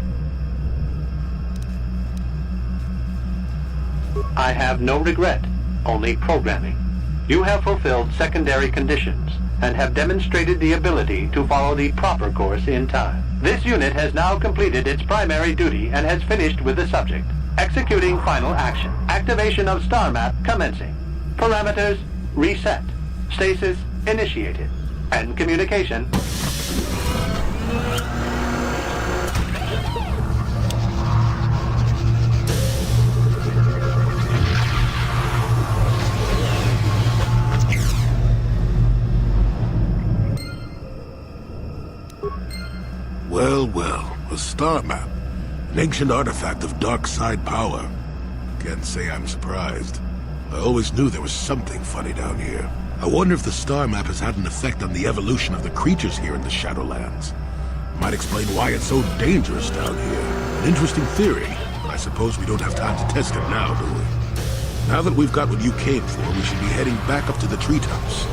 I have no regret, only programming. You have fulfilled secondary conditions and have demonstrated the ability to follow the proper course in time. This unit has now completed its primary duty and has finished with the subject. Executing final action. Activation of star map commencing. Parameters reset. Stasis initiated. And communication. Well, well, a star map. An ancient artifact of dark side power. Can't say I'm surprised. I always knew there was something funny down here. I wonder if the star map has had an effect on the evolution of the creatures here in the Shadowlands. Might explain why it's so dangerous down here. An interesting theory, but I suppose we don't have time to test it now, do we? Now that we've got what you came for, we should be heading back up to the treetops.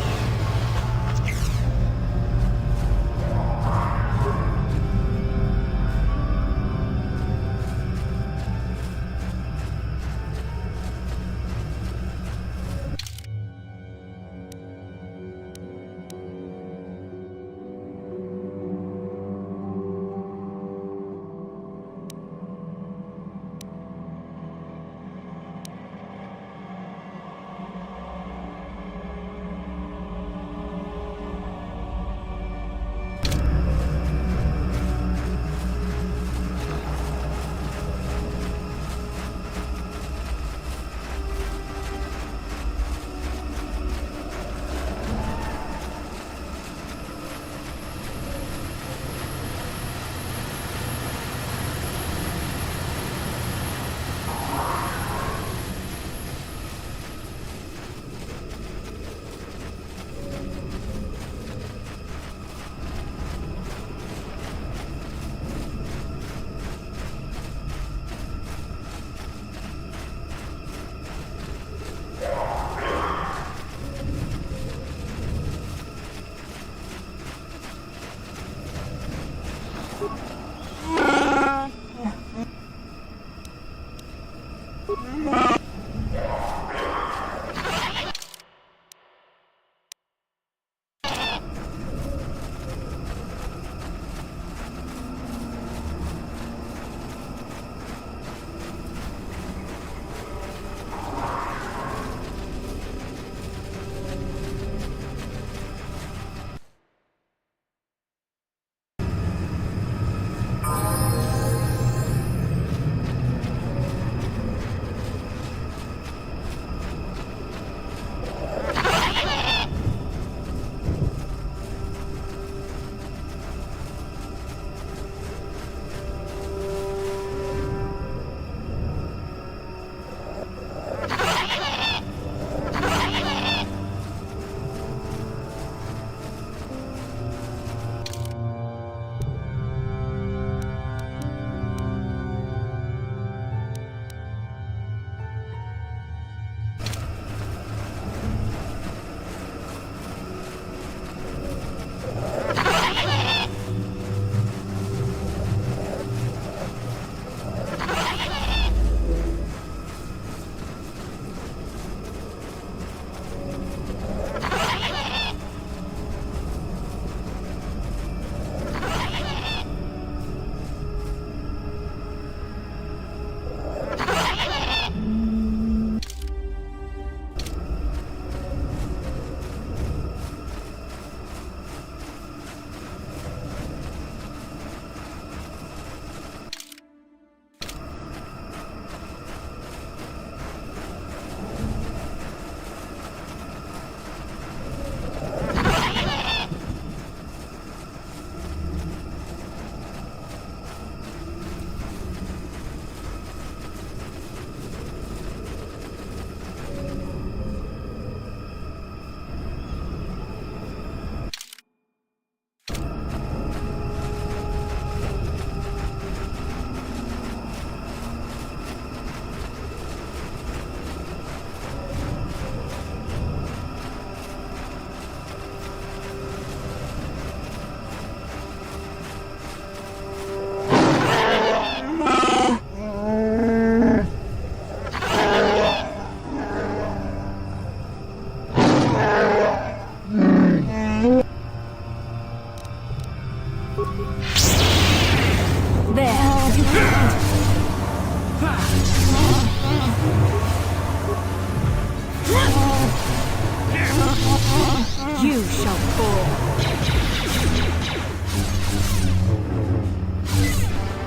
You shall fall.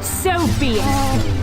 So be it.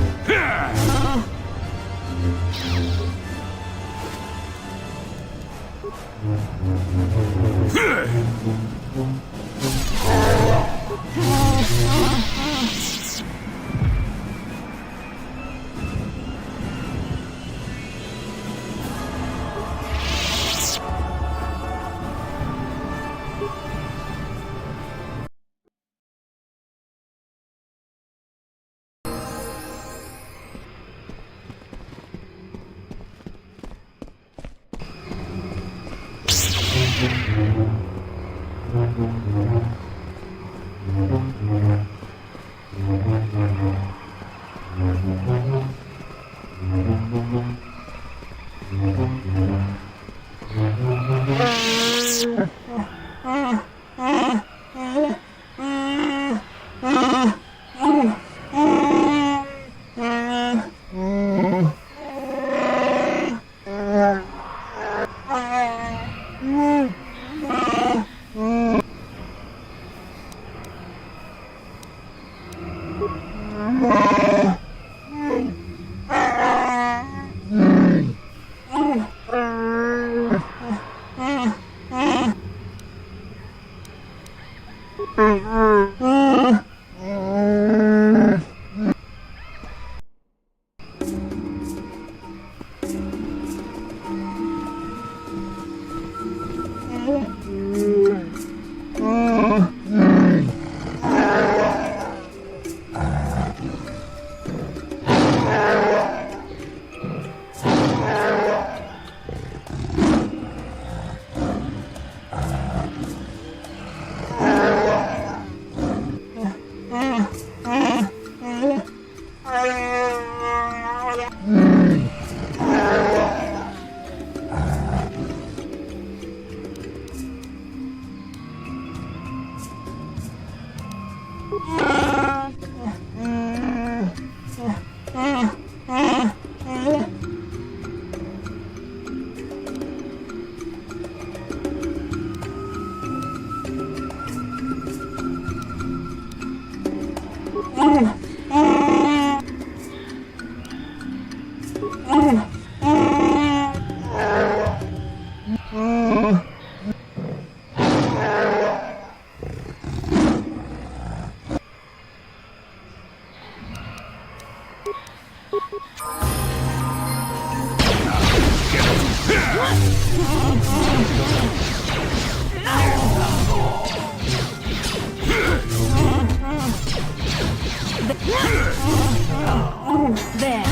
There.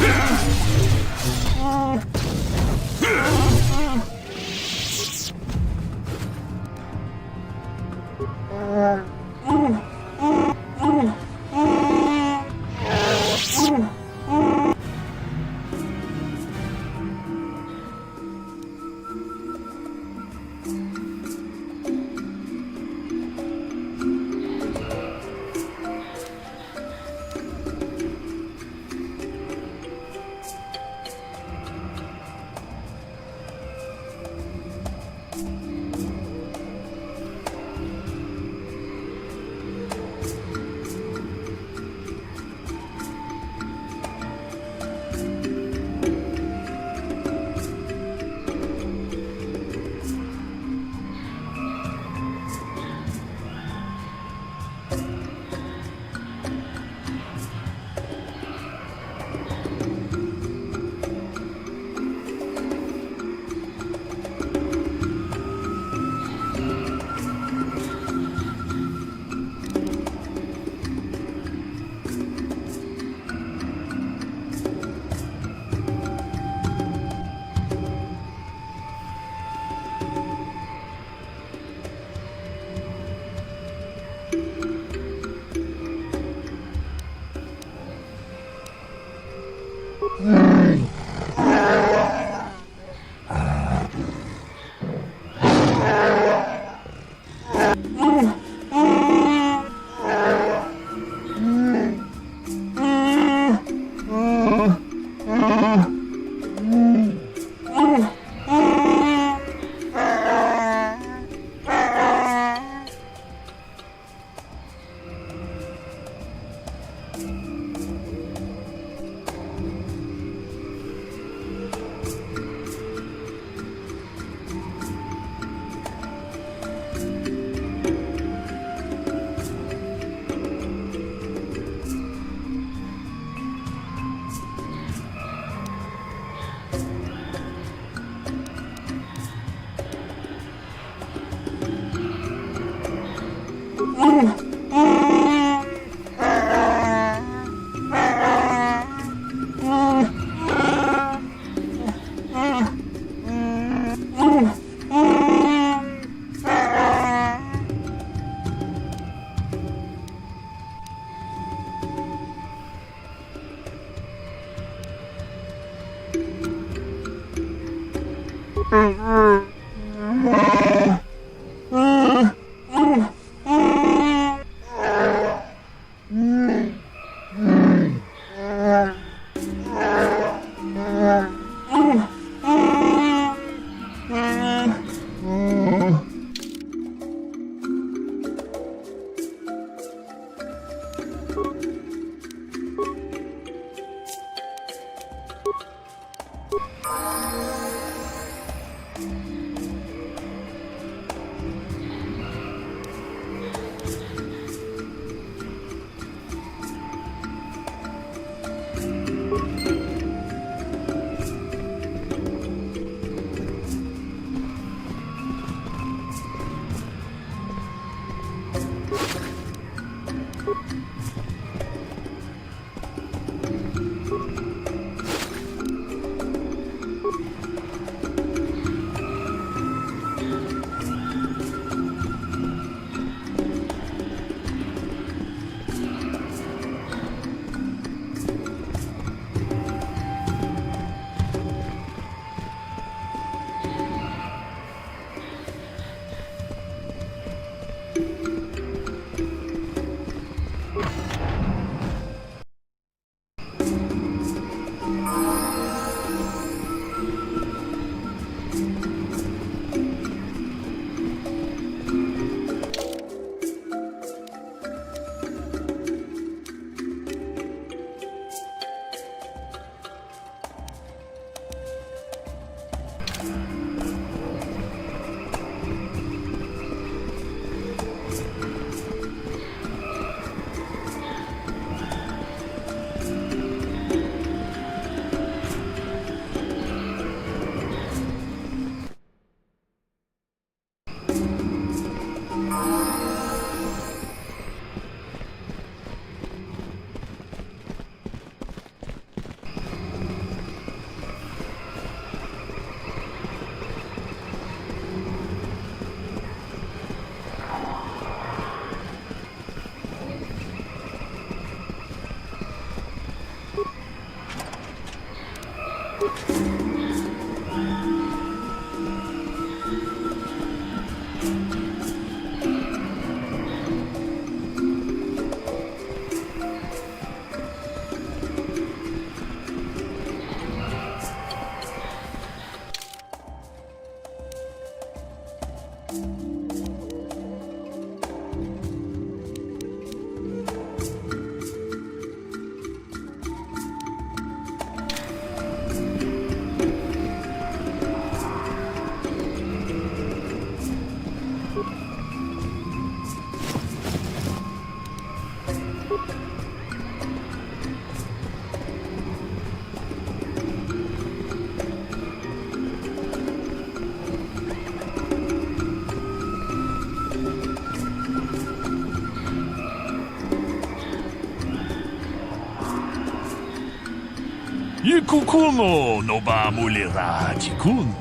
이쿠쿠노 노바 물리라 지군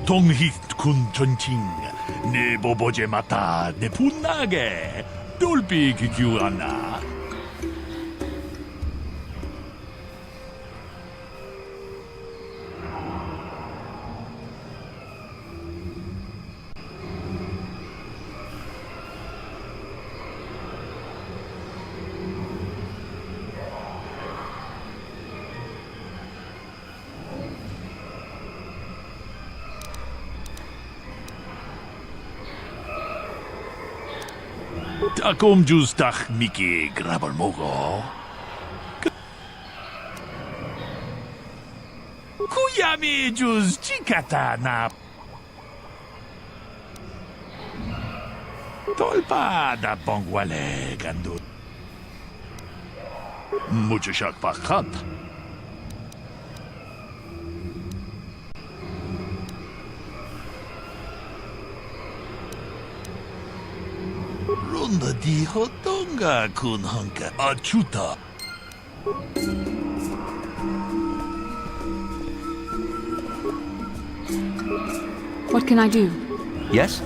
동익 군 전칭 네 보보제 마타 네 분나게 돌비 기규하나 Takom justach Miki grabal mogo. Kuyami jus chikata na. Tolpa da bongwale gandu. Mucho shak pakat. Ronda di hotonga kun hanka achuta. What can I do? Yes?